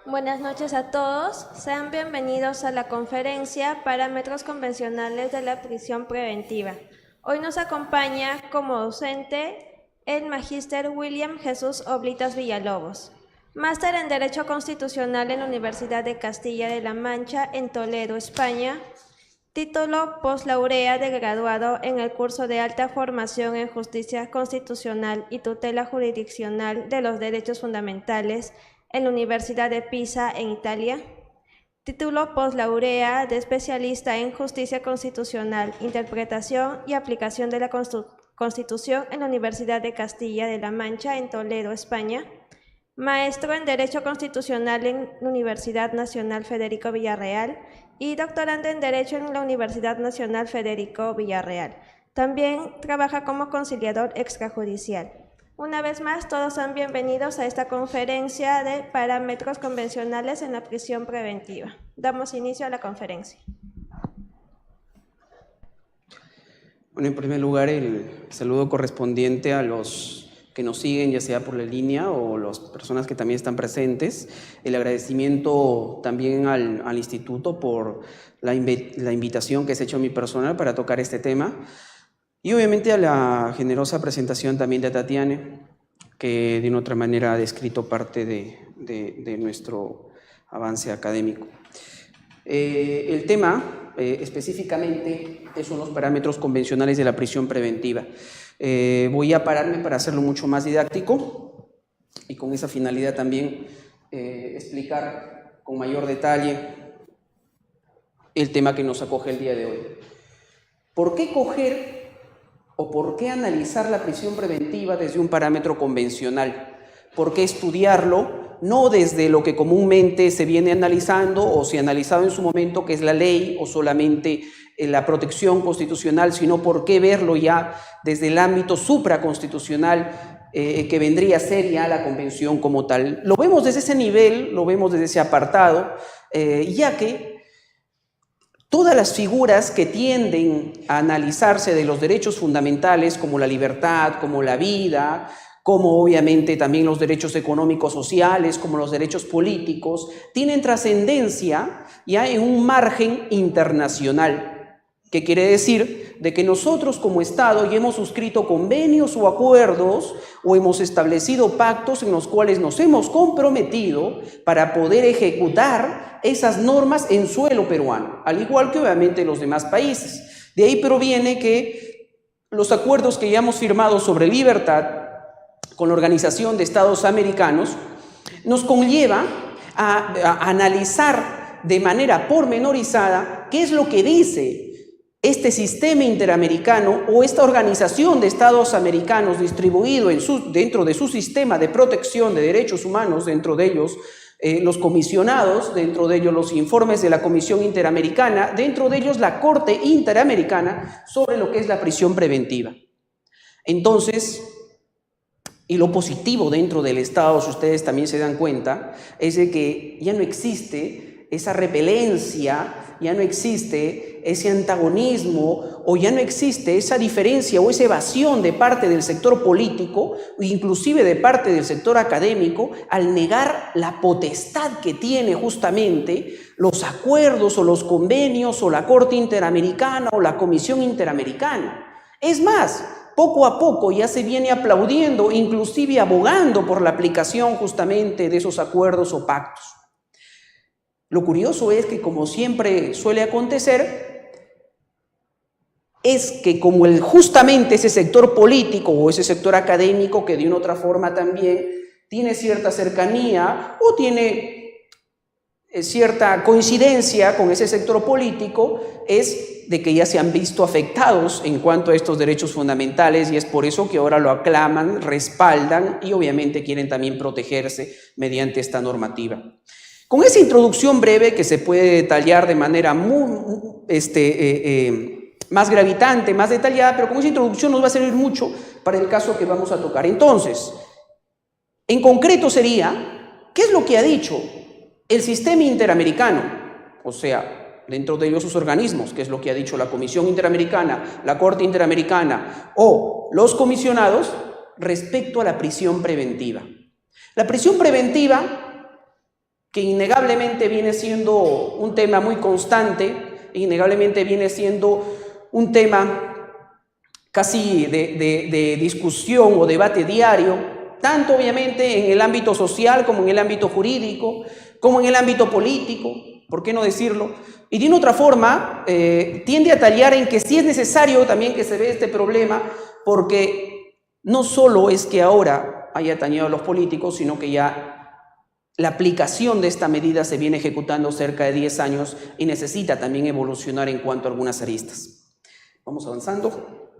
Buenas noches a todos. Sean bienvenidos a la conferencia Parámetros convencionales de la prisión preventiva. Hoy nos acompaña como docente el magíster William Jesús Oblitas Villalobos, máster en Derecho Constitucional en la Universidad de Castilla de la Mancha en Toledo, España, título postlaurea de graduado en el curso de alta formación en Justicia Constitucional y Tutela Jurisdiccional de los Derechos Fundamentales en la Universidad de Pisa, en Italia. Título postlaurea de especialista en Justicia Constitucional, Interpretación y Aplicación de la Constitución en la Universidad de Castilla de la Mancha, en Toledo, España. Maestro en Derecho Constitucional en la Universidad Nacional Federico Villarreal y doctorando en Derecho en la Universidad Nacional Federico Villarreal. También trabaja como conciliador extrajudicial. Una vez más, todos son bienvenidos a esta conferencia de parámetros convencionales en la prisión preventiva. Damos inicio a la conferencia. Bueno, en primer lugar, el saludo correspondiente a los que nos siguen, ya sea por la línea o las personas que también están presentes. El agradecimiento también al instituto por la invitación que se ha hecho a mi persona para tocar este tema. Y obviamente a la generosa presentación también de Tatiana, que de una otra manera ha descrito parte de nuestro avance académico. El tema específicamente son los parámetros convencionales de la prisión preventiva. Voy a pararme para hacerlo mucho más didáctico y con esa finalidad también explicar con mayor detalle el tema que nos acoge el día de hoy. ¿Por qué coger o por qué analizar la prisión preventiva desde un parámetro convencional? ¿Por qué estudiarlo no desde lo que comúnmente se viene analizando o se ha analizado en su momento, que es la ley o solamente la protección constitucional, sino por qué verlo ya desde el ámbito supraconstitucional que vendría a ser ya la convención como tal? Lo vemos desde ese nivel, lo vemos desde ese apartado, ya que todas las figuras que tienden a analizarse de los derechos fundamentales, como la libertad, como la vida, como obviamente también los derechos económicos sociales, como los derechos políticos, tienen trascendencia ya en un margen internacional. ¿Qué quiere decir? De que nosotros como Estado ya hemos suscrito convenios o acuerdos o hemos establecido pactos en los cuales nos hemos comprometido para poder ejecutar esas normas en suelo peruano, al igual que obviamente los demás países. De ahí proviene que los acuerdos que ya hemos firmado sobre libertad con la Organización de Estados Americanos nos conlleva a analizar de manera pormenorizada qué es lo que dice este sistema interamericano o esta organización de Estados americanos distribuido dentro de su sistema de protección de derechos humanos, dentro de ellos los comisionados, dentro de ellos los informes de la Comisión Interamericana, dentro de ellos la Corte Interamericana sobre lo que es la prisión preventiva. Entonces, y lo positivo dentro del Estado, si ustedes también se dan cuenta, es de que ya no existe esa repelencia, ya no existe ese antagonismo o ya no existe esa diferencia o esa evasión de parte del sector político o inclusive de parte del sector académico al negar la potestad que tiene justamente los acuerdos o los convenios o la Corte Interamericana o la Comisión Interamericana. Es más, poco a poco ya se viene aplaudiendo, inclusive abogando por la aplicación justamente de esos acuerdos o pactos. Lo curioso es que, como siempre suele acontecer, es que como justamente ese sector político o ese sector académico que de una otra forma también tiene cierta cercanía o tiene cierta coincidencia con ese sector político, es de que ya se han visto afectados en cuanto a estos derechos fundamentales y es por eso que ahora lo aclaman, respaldan y obviamente quieren también protegerse mediante esta normativa. Con esa introducción breve que se puede detallar de manera más gravitante, más detallada, pero con esa introducción nos va a servir mucho para el caso que vamos a tocar. Entonces, en concreto sería, ¿qué es lo que ha dicho el sistema interamericano? O sea, dentro de ellos sus organismos, ¿qué es lo que ha dicho la Comisión Interamericana, la Corte Interamericana o los comisionados respecto a la prisión preventiva? La prisión preventiva, que innegablemente viene siendo un tema muy constante, innegablemente viene siendo un tema casi de discusión o debate diario, tanto obviamente en el ámbito social como en el ámbito jurídico, como en el ámbito político, ¿por qué no decirlo? Y de una otra forma tiende a tallar en que sí es necesario también que se vea este problema, porque no solo es que ahora haya atañido a los políticos, sino que ya la aplicación de esta medida se viene ejecutando cerca de 10 años y necesita también evolucionar en cuanto a algunas aristas. Vamos avanzando.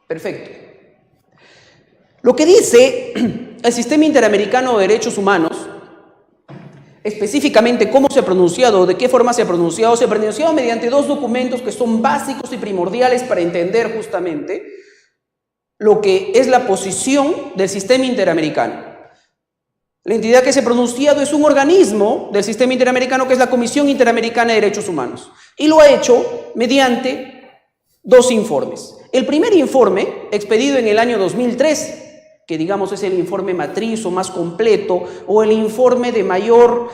Perfecto. Lo que dice el Sistema Interamericano de Derechos Humanos, específicamente cómo se ha pronunciado, de qué forma se ha pronunciado mediante dos documentos que son básicos y primordiales para entender justamente lo que es la posición del sistema interamericano. La entidad que se ha pronunciado es un organismo del sistema interamericano que es la Comisión Interamericana de Derechos Humanos y lo ha hecho mediante dos informes. El primer informe, expedido en el año 2013, que digamos es el informe matriz o más completo o el informe de mayor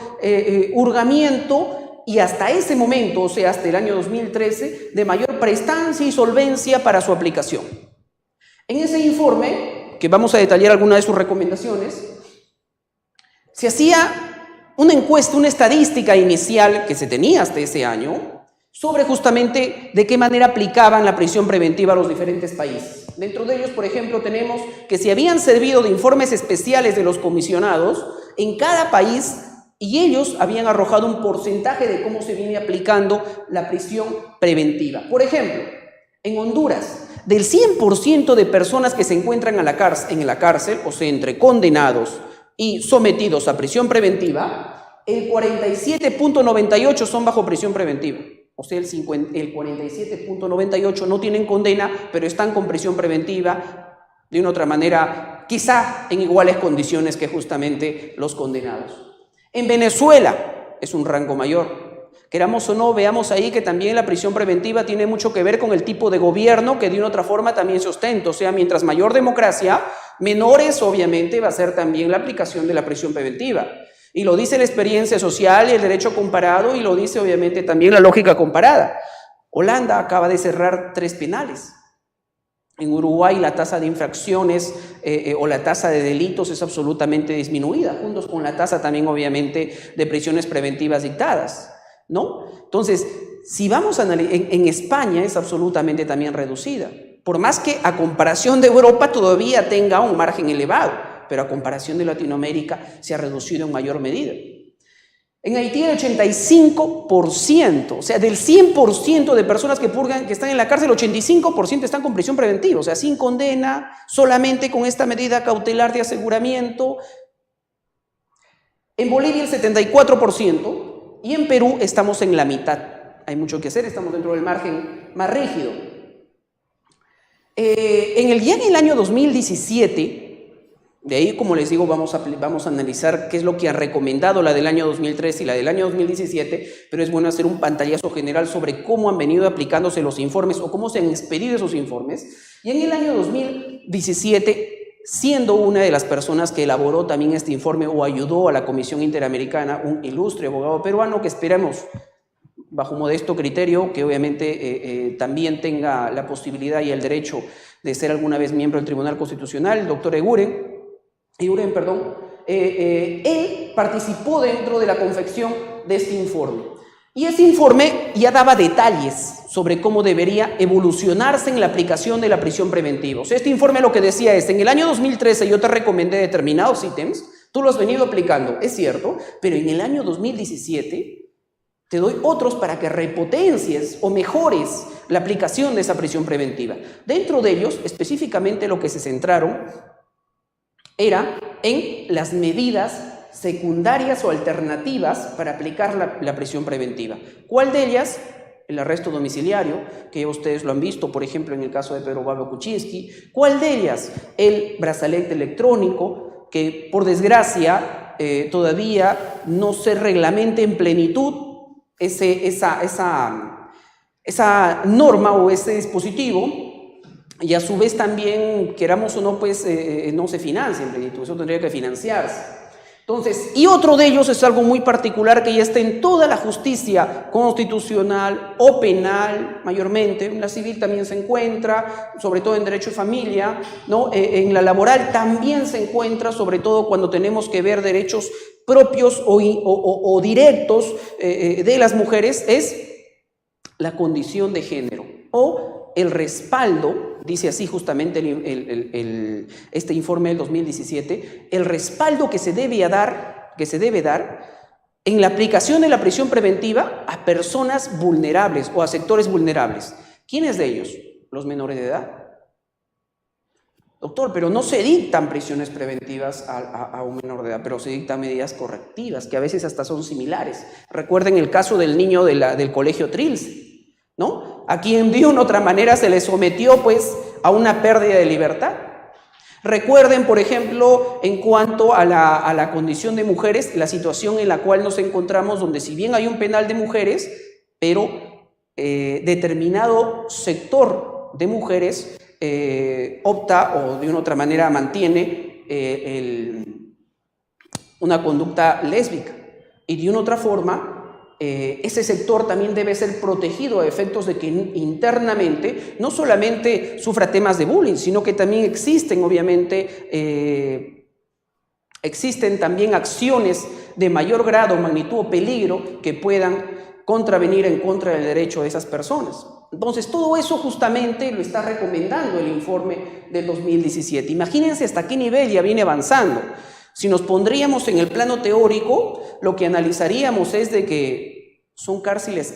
hurgamiento y hasta ese momento, o sea, hasta el año 2013, de mayor prestancia y solvencia para su aplicación. En ese informe, que vamos a detallar algunas de sus recomendaciones, se hacía una encuesta, una estadística inicial que se tenía hasta ese año sobre justamente de qué manera aplicaban la prisión preventiva a los diferentes países. Dentro de ellos, por ejemplo, tenemos que se habían servido de informes especiales de los comisionados en cada país y ellos habían arrojado un porcentaje de cómo se viene aplicando la prisión preventiva. Por ejemplo, en Honduras, del 100% de personas que se encuentran en la cárcel, o sea, entre condenados y sometidos a prisión preventiva, el 47.98 son bajo prisión preventiva. O sea, el 47.98 no tienen condena, pero están con prisión preventiva de una otra manera, quizá en iguales condiciones que justamente los condenados. En Venezuela es un rango mayor. Queramos o no, veamos ahí que también la prisión preventiva tiene mucho que ver con el tipo de gobierno que de una otra forma también se ostenta. O sea, mientras mayor democracia, menores obviamente va a ser también la aplicación de la prisión preventiva. Y lo dice la experiencia social y el derecho comparado y lo dice obviamente también la lógica comparada. Holanda acaba de cerrar 3 penales. En Uruguay la tasa de infracciones o la tasa de delitos es absolutamente disminuida, juntos con la tasa también obviamente de prisiones preventivas dictadas, ¿no? Entonces, si vamos a analizar, en España es absolutamente también reducida, por más que a comparación de Europa todavía tenga un margen elevado, pero a comparación de Latinoamérica se ha reducido en mayor medida. En Haití el 85%, o sea, del 100% de personas que están en la cárcel, el 85% están con prisión preventiva, o sea, sin condena, solamente con esta medida cautelar de aseguramiento. En Bolivia el 74% y en Perú estamos en la mitad. Hay mucho que hacer, estamos dentro del margen más rígido. En el año 2017, de ahí, como les digo, vamos a analizar qué es lo que ha recomendado la del año 2013 y la del año 2017, pero es bueno hacer un pantallazo general sobre cómo han venido aplicándose los informes o cómo se han expedido esos informes. Y en el año 2017, siendo una de las personas que elaboró también este informe o ayudó a la Comisión Interamericana, un ilustre abogado peruano que esperamos, bajo modesto criterio, que obviamente también tenga la posibilidad y el derecho de ser alguna vez miembro del Tribunal Constitucional, el doctor Eguren, él participó dentro de la confección de este informe. Y ese informe ya daba detalles sobre cómo debería evolucionarse en la aplicación de la prisión preventiva. O sea, este informe lo que decía es, en el año 2013 yo te recomendé determinados ítems, tú lo has venido aplicando, es cierto, pero en el año 2017 te doy otros para que repotencies o mejores la aplicación de esa prisión preventiva. Dentro de ellos, específicamente lo que se centraron era en las medidas secundarias o alternativas para aplicar la prisión preventiva. ¿Cuál de ellas? El arresto domiciliario, que ustedes lo han visto, por ejemplo, en el caso de Pedro Pablo Kuczynski. ¿Cuál de ellas? El brazalete electrónico, que por desgracia todavía no se reglamenta en plenitud esa norma o ese dispositivo. y a su vez también, queramos o no, pues no se financia en plenitud, eso tendría que financiarse. Entonces, y otro de ellos es algo muy particular que ya está en toda la justicia constitucional o penal, mayormente, en la civil también se encuentra, sobre todo en derecho de familia, ¿no? En la laboral también se encuentra, sobre todo cuando tenemos que ver derechos propios o directos de las mujeres, es la condición de género o el respaldo. Dice así justamente este informe del 2017, el respaldo que se debe dar en la aplicación de la prisión preventiva a personas vulnerables o a sectores vulnerables. ¿Quiénes de ellos? Los menores de edad. Doctor, pero no se dictan prisiones preventivas a un menor de edad, pero se dictan medidas correctivas, que a veces hasta son similares. Recuerden el caso del niño del colegio Trilce, ¿no? A quien de una u otra manera se le sometió pues a una pérdida de libertad. Recuerden, por ejemplo, en cuanto a la condición de mujeres, la situación en la cual nos encontramos, donde si bien hay un penal de mujeres, pero determinado sector de mujeres opta o de una u otra manera mantiene una conducta lésbica, y de una u otra forma ese sector también debe ser protegido a efectos de que internamente no solamente sufra temas de bullying, sino que también existen, obviamente, existen también acciones de mayor grado, magnitud o peligro que puedan contravenir en contra del derecho de esas personas. Entonces, todo eso justamente lo está recomendando el informe del 2017. Imagínense hasta qué nivel ya viene avanzando. Si nos pondríamos en el plano teórico, lo que analizaríamos es de que son cárceles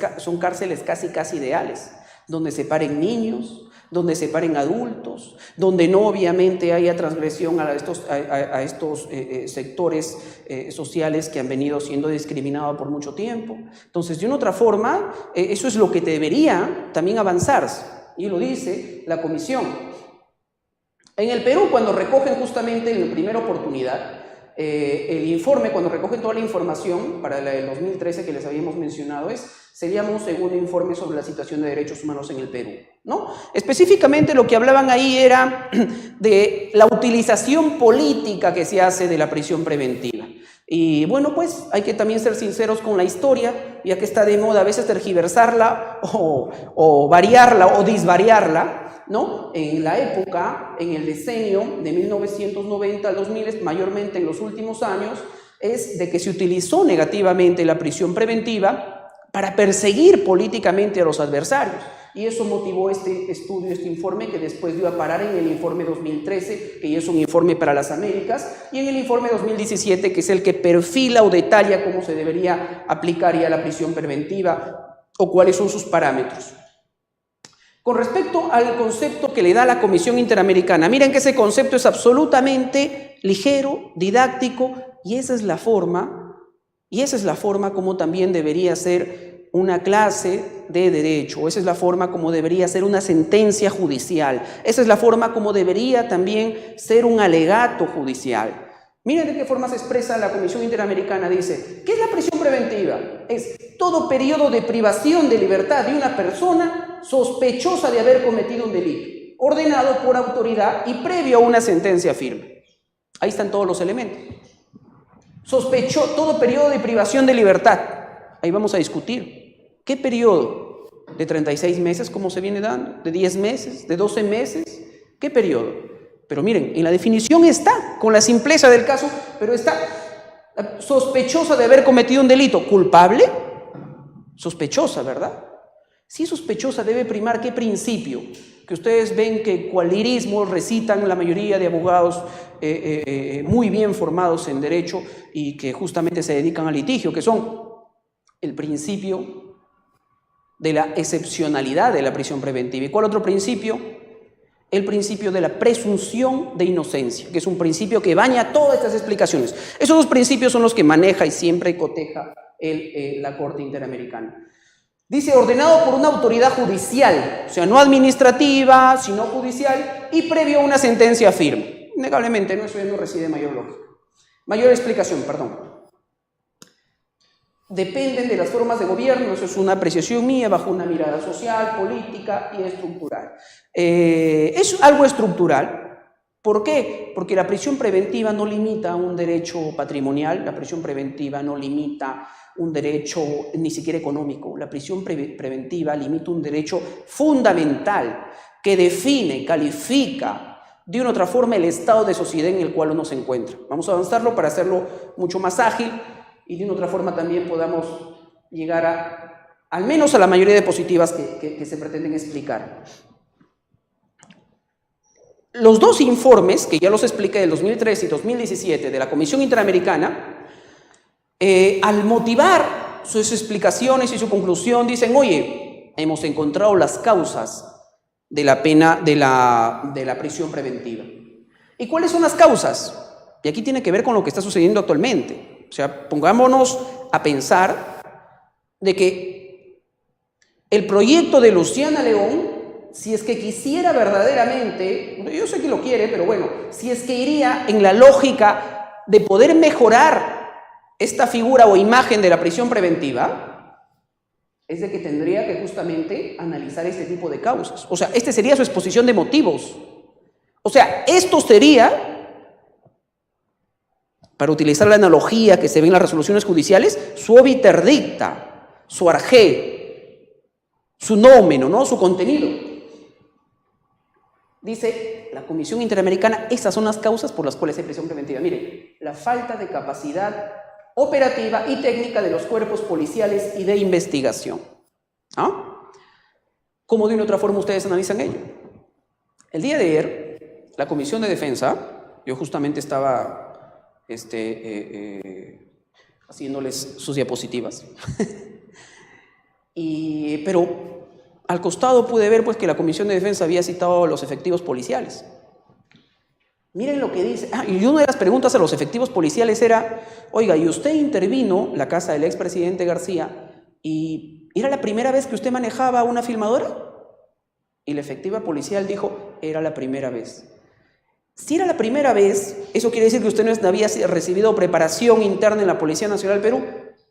casi ideales, donde se paren niños, donde se paren adultos, donde no obviamente haya transgresión a estos sectores sociales que han venido siendo discriminados por mucho tiempo. Entonces, de una otra forma, eso es lo que debería también avanzarse, y lo dice la Comisión. En el Perú, cuando recogen justamente en la primera oportunidad, el informe, cuando recogen toda la información para el 2013 que les habíamos mencionado, se llama un segundo informe sobre la situación de derechos humanos en el Perú, ¿no? Específicamente lo que hablaban ahí era de la utilización política que se hace de la prisión preventiva. Y bueno, pues hay que también ser sinceros con la historia, ya que está de moda a veces tergiversarla o variarla o disvariarla, ¿no? En la época, en el decenio de 1990 al 2000, mayormente en los últimos años, es de que se utilizó negativamente la prisión preventiva para perseguir políticamente a los adversarios. Y eso motivó este estudio, este informe, que después dio a parar en el informe 2013, que ya es un informe para las Américas, y en el informe 2017, que es el que perfila o detalla cómo se debería aplicar ya la prisión preventiva o cuáles son sus parámetros. Con respecto al concepto que le da la Comisión Interamericana, miren que ese concepto es absolutamente ligero, didáctico, y esa es la forma como también debería ser una clase de derecho, esa es la forma como debería ser una sentencia judicial, esa es la forma como debería también ser un alegato judicial. Miren de qué forma se expresa la Comisión Interamericana. Dice, ¿qué es la prisión preventiva? Es todo periodo de privación de libertad de una persona sospechosa de haber cometido un delito, ordenado por autoridad y previo a una sentencia firme. Ahí están todos los elementos. Todo periodo de privación de libertad. Ahí vamos a discutir. ¿Qué periodo? ¿De 36 meses, como se viene dando? ¿De 10 meses? ¿De 12 meses? ¿Qué periodo? Pero miren, en la definición está, con la simpleza del caso, pero está sospechosa de haber cometido un delito. ¿Culpable? Sospechosa, ¿verdad? Si es sospechosa, debe primar ¿qué principio? Que ustedes ven que cual lirismo recitan la mayoría de abogados muy bien formados en derecho y que justamente se dedican al litigio, que son el principio de la excepcionalidad de la prisión preventiva. ¿Y cuál otro principio? El principio de la presunción de inocencia, que es un principio que baña todas estas explicaciones. Esos dos principios son los que maneja y siempre coteja la Corte Interamericana. Dice, ordenado por una autoridad judicial, o sea, no administrativa, sino judicial, y previo a una sentencia firme. Innegablemente, eso ya no recibe mayor explicación, perdón. dependen de las formas de gobierno. Eso es una apreciación mía bajo una mirada social, política y estructural. Es algo estructural. ¿Por qué? Porque la prisión preventiva no limita un derecho patrimonial, la prisión preventiva no limita un derecho ni siquiera económico, la prisión preventiva limita un derecho fundamental que define, califica de una u otra forma el estado de sociedad en el cual uno se encuentra. Vamos a avanzarlo para hacerlo mucho más ágil y de una u otra forma también podamos llegar al menos a la mayoría de diapositivas que se pretenden explicar. Los dos informes, que ya los expliqué, del 2013 y 2017, de la Comisión Interamericana, al motivar sus explicaciones y su conclusión, dicen, oye, hemos encontrado las causas de la pena de la prisión preventiva. ¿Y cuáles son las causas? Y aquí tiene que ver con lo que está sucediendo actualmente. O sea, pongámonos a pensar de que el proyecto de Luciana León, si es que quisiera verdaderamente, yo sé que lo quiere, pero bueno, si es que iría en la lógica de poder mejorar esta figura o imagen de la prisión preventiva, es de que tendría que justamente analizar este tipo de causas. O sea, este sería su exposición de motivos. O sea, esto sería, para utilizar la analogía que se ve en las resoluciones judiciales, su obiter dicta, su arjé, su nómeno, ¿no? Su contenido. Dice la Comisión Interamericana, estas son las causas por las cuales hay prisión preventiva. Mire, la falta de capacidad operativa y técnica de los cuerpos policiales y de investigación. ¿Ah? ¿Cómo de una u otra forma ustedes analizan ello? El día de ayer, la Comisión de Defensa, yo justamente estaba haciéndoles sus diapositivas, pero al costado pude ver pues, que la Comisión de Defensa había citado a los efectivos policiales. Miren lo que dice. Y una de las preguntas a los efectivos policiales era, oiga, ¿y usted intervino la casa del expresidente García y era la primera vez que usted manejaba una filmadora? Y la efectiva policial dijo, era la primera vez. Si era la primera vez, eso quiere decir que usted no había recibido preparación interna en la Policía Nacional del Perú.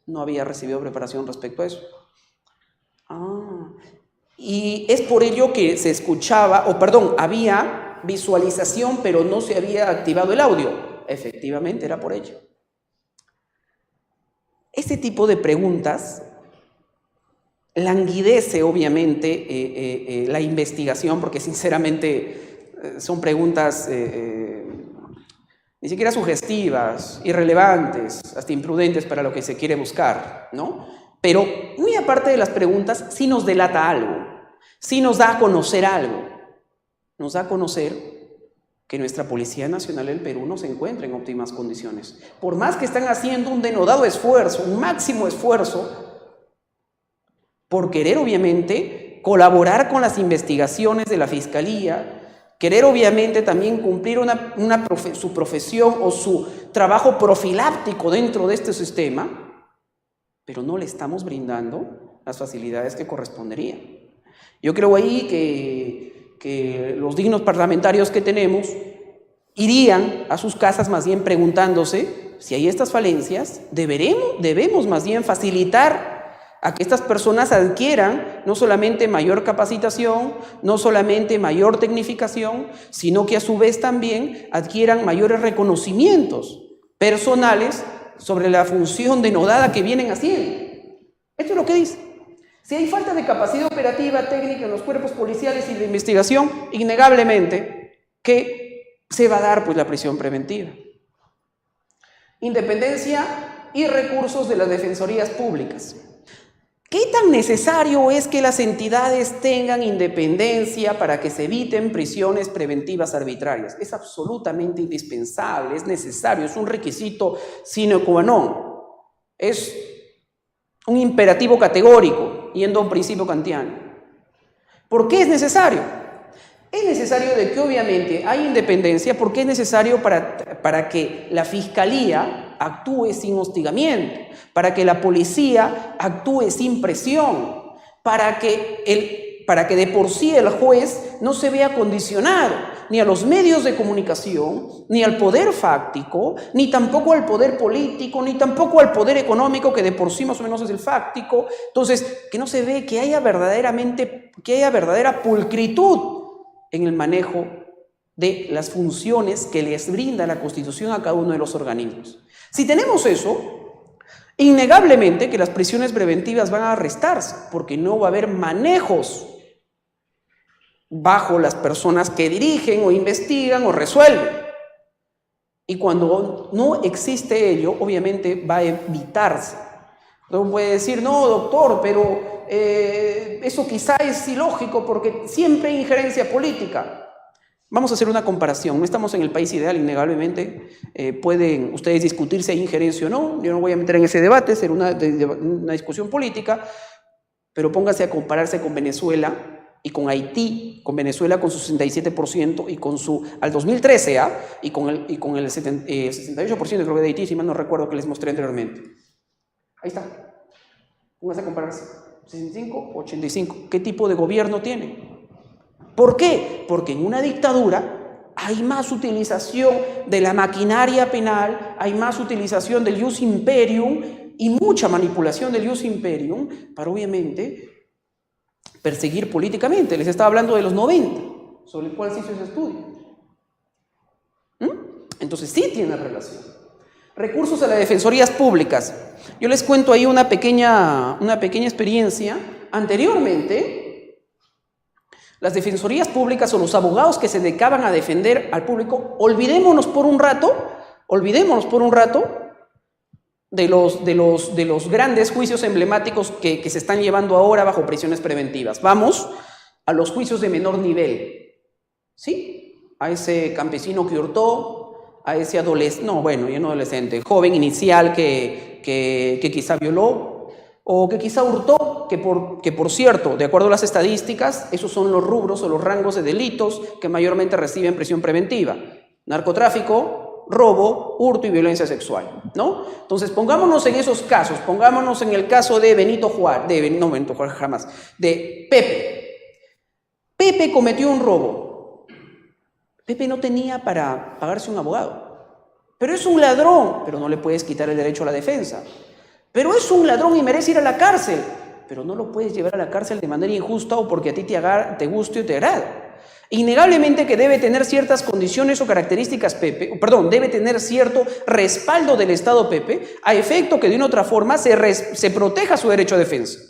No había recibido preparación respecto a eso. Y es por ello que se escuchaba, había visualización, pero no se había activado el audio. Efectivamente, era por ello. Este tipo de preguntas languidece, obviamente, la investigación, porque sinceramente son preguntas ni siquiera sugestivas, irrelevantes, hasta imprudentes para lo que se quiere buscar, ¿no? Pero muy aparte de las preguntas, sí nos delata algo, sí nos da a conocer algo. Nos da a conocer que nuestra Policía Nacional del Perú no se encuentra en óptimas condiciones. Por más que están haciendo un denodado esfuerzo, un máximo esfuerzo, por querer obviamente colaborar con las investigaciones de la Fiscalía, querer obviamente también cumplir su profesión o su trabajo profiláctico dentro de este sistema, pero no le estamos brindando las facilidades que corresponderían. Yo creo ahí que los dignos parlamentarios que tenemos irían a sus casas más bien preguntándose si hay estas falencias, debemos más bien facilitar a que estas personas adquieran no solamente mayor capacitación, no solamente mayor tecnificación, sino que a su vez también adquieran mayores reconocimientos personales sobre la función denodada que vienen haciendo. Esto es lo que dice. Si hay falta de capacidad operativa, técnica en los cuerpos policiales y de investigación, innegablemente que se va a dar pues la prisión preventiva. Independencia y recursos de las defensorías públicas. ¿Qué tan necesario es que las entidades tengan independencia para que se eviten prisiones preventivas arbitrarias? Es absolutamente indispensable, es necesario, es un requisito sine qua non. Es un imperativo categórico, yendo a un principio kantiano. ¿Por qué es necesario? Es necesario de que obviamente hay independencia porque es necesario para que la Fiscalía actúe sin hostigamiento, para que la policía actúe sin presión, para que de por sí el juez no se vea condicionado ni a los medios de comunicación, ni al poder fáctico, ni tampoco al poder político, ni tampoco al poder económico, que de por sí más o menos es el fáctico. Entonces, que no se ve que haya verdadera pulcritud en el manejo de las funciones que les brinda la Constitución a cada uno de los organismos. Si tenemos eso, innegablemente que las prisiones preventivas van a restarse, porque no va a haber manejos bajo las personas que dirigen o investigan o resuelven. Y cuando no existe ello, obviamente va a evitarse. Uno puede decir, no, doctor, pero eso quizá es ilógico porque siempre hay injerencia política. Vamos a hacer una comparación. No estamos en el país ideal, innegablemente. Pueden ustedes discutir si hay injerencia o no. Yo no voy a meter en ese debate, será una discusión política, pero póngase a compararse con Venezuela y con Haití, con Venezuela con su 67% y con su, al 2013, y con el 68% creo que de Haití, si mal no recuerdo, que les mostré anteriormente. Ahí está. Póngase a compararse. 65, 85. ¿Qué tipo de gobierno tiene? ¿Por qué? Porque en una dictadura hay más utilización de la maquinaria penal, hay más utilización del ius imperium y mucha manipulación del ius imperium para, obviamente, perseguir políticamente. Les estaba hablando de los 90, sobre el cual se hizo ese estudio. Entonces sí tiene relación. Recursos a las defensorías públicas. Yo les cuento ahí una pequeña experiencia. Anteriormente, las defensorías públicas o los abogados que se dedicaban a defender al público, olvidémonos por un rato de los grandes juicios emblemáticos que se están llevando ahora bajo prisiones preventivas. Vamos a los juicios de menor nivel, ¿sí? A ese campesino que hurtó, a ese adolescente, joven inicial que quizá violó, o que quizá hurtó, que por cierto, de acuerdo a las estadísticas, esos son los rubros o los rangos de delitos que mayormente reciben prisión preventiva: narcotráfico, robo, hurto y violencia sexual, ¿no? Entonces, pongámonos en esos casos, pongámonos en el caso de de Pepe. Pepe cometió un robo. Pepe no tenía para pagarse un abogado, pero es un ladrón, pero no le puedes quitar el derecho a la defensa. Pero es un ladrón y merece ir a la cárcel, pero no lo puedes llevar a la cárcel de manera injusta o porque a ti te guste o te agrade. Innegablemente que debe tener ciertas condiciones o características Pepe, debe tener cierto respaldo del Estado Pepe, a efecto que de una otra forma se proteja su derecho a defensa.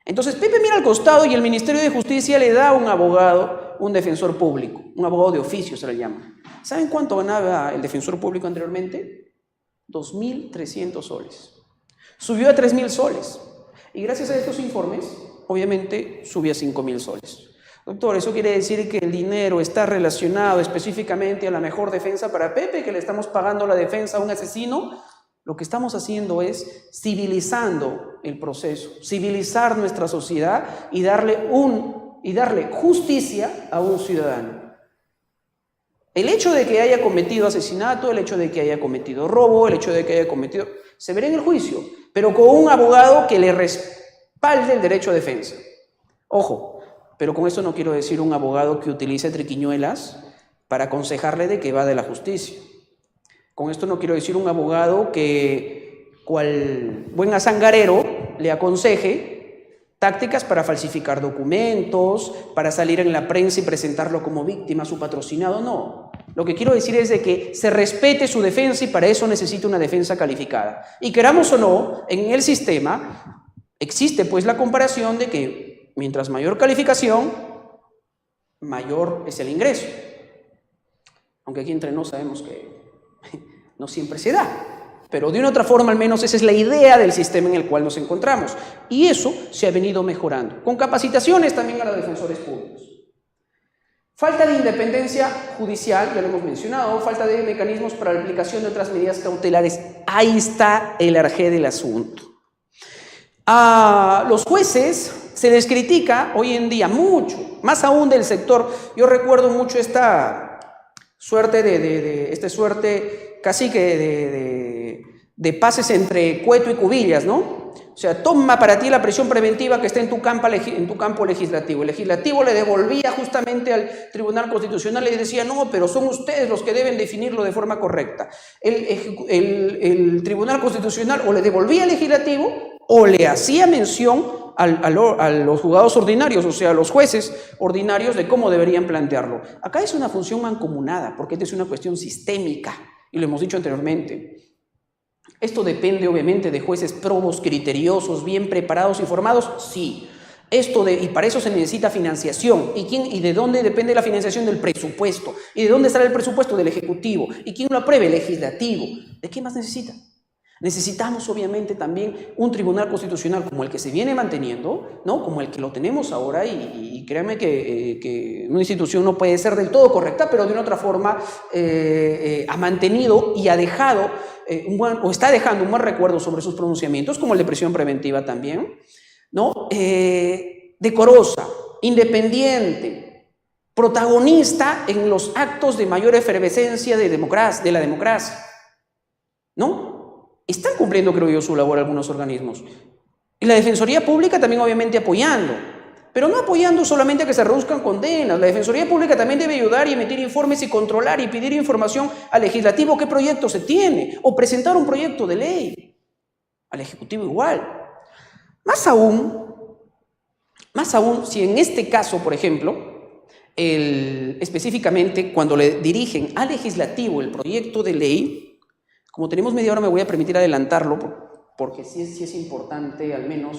Entonces Pepe mira al costado y el Ministerio de Justicia le da a un abogado, un defensor público, un abogado de oficio se le llama. ¿Saben cuánto ganaba el defensor público anteriormente? 2.300 soles. Subió a 3.000 soles. Y gracias a estos informes, obviamente, subió a 5.000 soles. Doctor, ¿eso quiere decir que el dinero está relacionado específicamente a la mejor defensa para Pepe, que le estamos pagando la defensa a un asesino? Lo que estamos haciendo es civilizando el proceso, civilizar nuestra sociedad y darle justicia a un ciudadano. El hecho de que haya cometido asesinato, el hecho de que haya cometido robo, el hecho de que haya cometido... se verá en el juicio, pero con un abogado que le respalde el derecho a defensa. Ojo, pero con eso no quiero decir un abogado que utilice triquiñuelas para aconsejarle de que va de la justicia. Con esto no quiero decir un abogado que, cual buen azangarero, le aconseje tácticas para falsificar documentos, para salir en la prensa y presentarlo como víctima a su patrocinado, no. Lo que quiero decir es de que se respete su defensa y para eso necesita una defensa calificada. Y queramos o no, en el sistema existe pues la comparación de que mientras mayor calificación, mayor es el ingreso. Aunque aquí entre nos sabemos que no siempre se da. Pero de una otra forma, al menos esa es la idea del sistema en el cual nos encontramos. Y eso se ha venido mejorando. Con capacitaciones también a los defensores públicos. Falta de independencia judicial, ya lo hemos mencionado, falta de mecanismos para la aplicación de otras medidas cautelares. Ahí está el arjé del asunto. A los jueces se les critica hoy en día mucho, más aún del sector. Yo recuerdo mucho esta suerte casi que de pases entre Cueto y Cubillas, ¿no? O sea, toma para ti la prisión preventiva que está en tu campo legislativo. El legislativo le devolvía justamente al Tribunal Constitucional y le decía, no, pero son ustedes los que deben definirlo de forma correcta. El Tribunal Constitucional o le devolvía al legislativo o le hacía mención a los juzgados ordinarios, o sea, a los jueces ordinarios de cómo deberían plantearlo. Acá es una función mancomunada, porque esta es una cuestión sistémica, y lo hemos dicho anteriormente. ¿Esto depende obviamente de jueces probos, criteriosos, bien preparados y formados? Sí. Y para eso se necesita financiación. ¿Y de dónde depende la financiación? Del presupuesto. ¿Y de dónde sale el presupuesto? Del Ejecutivo. ¿Y quién lo apruebe? El Legislativo. ¿De qué más necesita? Necesitamos obviamente también un tribunal constitucional como el que se viene manteniendo, ¿no? Como el que lo tenemos ahora, y créanme que una institución no puede ser del todo correcta, pero de una otra forma ha mantenido y ha dejado o está dejando un buen recuerdo sobre sus pronunciamientos, como el de prisión preventiva también, ¿no? Decorosa, independiente, protagonista en los actos de mayor efervescencia de la democracia, ¿no? Están cumpliendo, creo yo, su labor algunos organismos. Y la Defensoría Pública también obviamente apoyando, pero no apoyando solamente a que se reduzcan condenas. La Defensoría Pública también debe ayudar y emitir informes y controlar y pedir información al Legislativo qué proyecto se tiene, o presentar un proyecto de ley. Al Ejecutivo igual. Más aún si en este caso, por ejemplo, específicamente cuando le dirigen al Legislativo el proyecto de ley, como tenemos media hora me voy a permitir adelantarlo porque sí es importante, al menos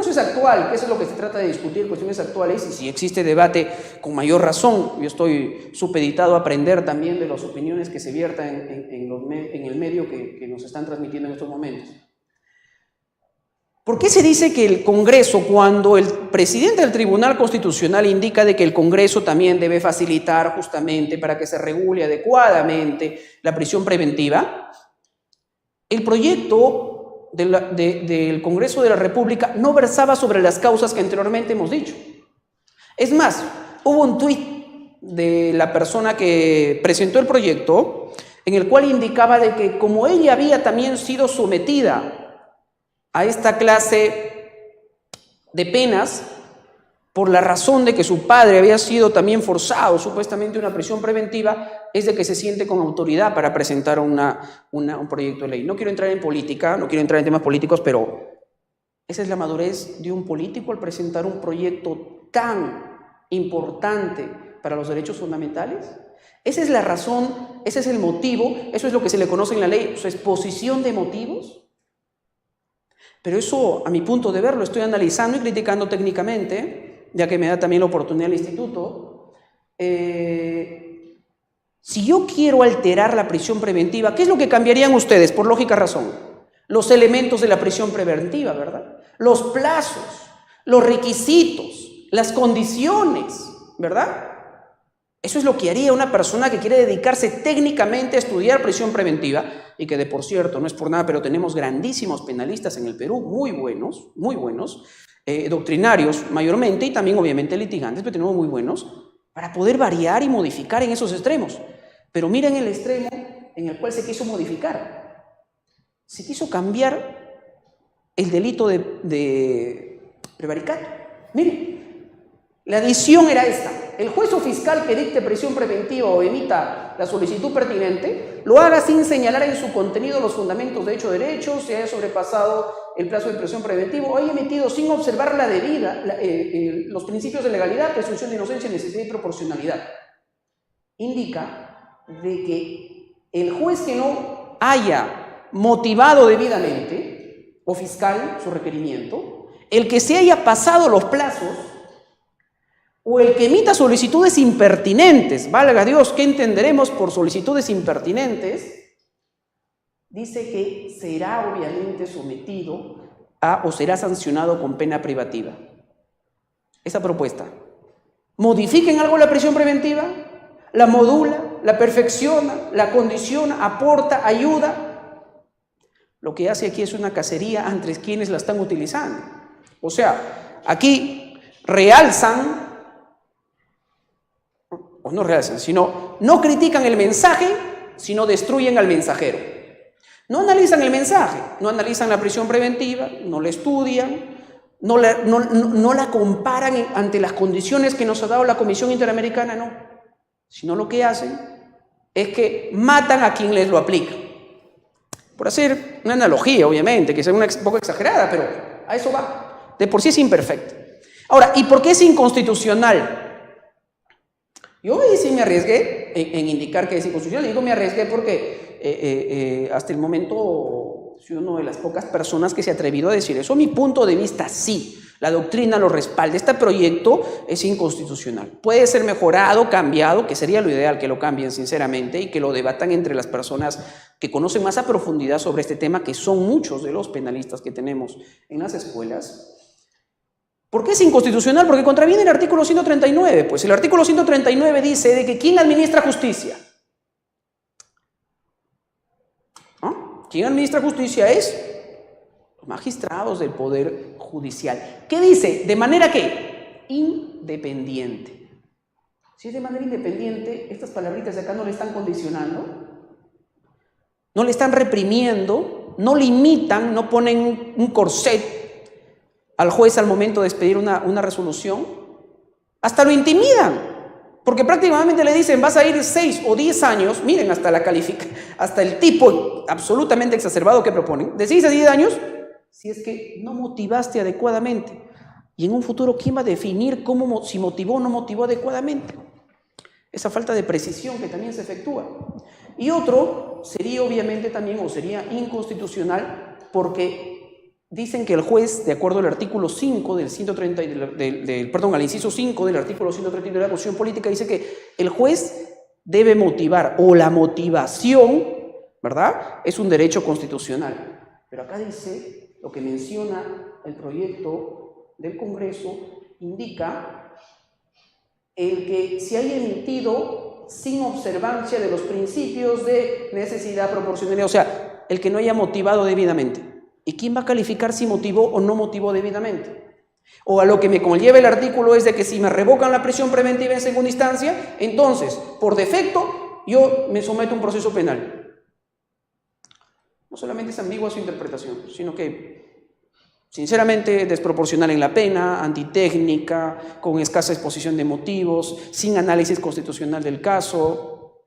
es actual, que eso es lo que se trata de discutir, cuestiones actuales, y si existe debate, con mayor razón. Yo estoy supeditado a aprender también de las opiniones que se viertan en el medio que nos están transmitiendo en estos momentos. ¿Por qué se dice que el Congreso, cuando el presidente del Tribunal Constitucional indica de que el Congreso también debe facilitar justamente para que se regule adecuadamente la prisión preventiva, el proyecto del Congreso de la República no versaba sobre las causas que anteriormente hemos dicho? Es más, hubo un tuit de la persona que presentó el proyecto en el cual indicaba de que como ella había también sido sometida a esta clase de penas por la razón de que su padre había sido también forzado supuestamente a una prisión preventiva, es de que se siente con autoridad para presentar un proyecto de ley. No quiero entrar en política, no quiero entrar en temas políticos, pero esa es la madurez de un político al presentar un proyecto tan importante para los derechos fundamentales. Esa es la razón, ese es el motivo, eso es lo que se le conoce en la ley, su exposición de motivos. Pero eso, a mi punto de ver, lo estoy analizando y criticando técnicamente, ya que me da también la oportunidad el instituto. Si yo quiero alterar la prisión preventiva, ¿qué es lo que cambiarían ustedes, por lógica razón? Los elementos de la prisión preventiva, ¿verdad? Los plazos, los requisitos, las condiciones, ¿verdad? Eso es lo que haría una persona que quiere dedicarse técnicamente a estudiar prisión preventiva, y que de por cierto, no es por nada, pero tenemos grandísimos penalistas en el Perú, muy buenos, doctrinarios mayormente, y también obviamente litigantes, pero tenemos muy buenos, para poder variar y modificar en esos extremos. Pero miren el extremo en el cual se quiso modificar. Se quiso cambiar el delito de prevaricato. Miren, la adición era esta: el juez o fiscal que dicte prisión preventiva o emita la solicitud pertinente, lo haga sin señalar en su contenido los fundamentos de hecho derecho, se haya sobrepasado el plazo de prisión preventiva o haya emitido sin observar la debida, los principios de legalidad, presunción de inocencia, necesidad y proporcionalidad. Indica de que el juez que no haya motivado debidamente, o fiscal, su requerimiento, el que se haya pasado los plazos, o el que emita solicitudes impertinentes, valga Dios, ¿qué entenderemos por solicitudes impertinentes? Dice que será obviamente sometido o será sancionado con pena privativa. Esa propuesta. Modifiquen algo la prisión preventiva, la modula, la perfecciona, la condiciona, aporta, ayuda. Lo que hace aquí es una cacería entre quienes la están utilizando. O sea, aquí realzan, sino no critican el mensaje, sino destruyen al mensajero. No analizan el mensaje, no analizan la prisión preventiva, no la estudian, no la comparan ante las condiciones que nos ha dado la Comisión Interamericana, no. Sino lo que hacen es que matan a quien les lo aplica. Por hacer una analogía, obviamente, que es un poco exagerada, pero a eso va. De por sí es imperfecta. Ahora, ¿y por qué es inconstitucional? Yo ahí sí me arriesgué en indicar que es inconstitucional. Digo me arriesgué porque hasta el momento soy una de las pocas personas que se ha atrevido a decir eso. Mi punto de vista, sí. La doctrina lo respalda. Este proyecto es inconstitucional. Puede ser mejorado, cambiado, que sería lo ideal que lo cambien sinceramente y que lo debatan entre las personas que conocen más a profundidad sobre este tema, que son muchos de los penalistas que tenemos en las escuelas. ¿Por qué es inconstitucional? Porque contraviene el artículo 139. Pues el artículo 139 dice de que ¿quién administra justicia? ¿No? ¿Quién administra justicia es? Los magistrados del Poder Judicial. ¿Qué dice? De manera que independiente. Si es de manera independiente, estas palabritas de acá no le están condicionando, no le están reprimiendo, no limitan, no ponen un corset al juez al momento de expedir una resolución, hasta lo intimidan, porque prácticamente le dicen vas a ir 6 o 10 años, miren hasta el tipo absolutamente exacerbado que proponen, de 6 a 10 años, si es que no motivaste adecuadamente. Y en un futuro, ¿quién va a definir si motivó o no motivó adecuadamente? Esa falta de precisión que también se efectúa. Y otro sería obviamente también, o sería inconstitucional, porque dicen que el juez, de acuerdo al artículo 5 del 130, al inciso 5 del artículo 132 de la Constitución Política, dice que el juez debe motivar, o la motivación, ¿verdad?, es un derecho constitucional. Pero acá dice, lo que menciona el proyecto del Congreso, indica el que se haya emitido sin observancia de los principios de necesidad, proporcionalidad, o sea, el que no haya motivado debidamente. ¿Y quién va a calificar si motivó o no motivó debidamente? O a lo que me conlleva el artículo es de que si me revocan la prisión preventiva en segunda instancia, entonces, por defecto, yo me someto a un proceso penal. No solamente es ambigua su interpretación, sino que, sinceramente, desproporcional en la pena, antitécnica, con escasa exposición de motivos, sin análisis constitucional del caso.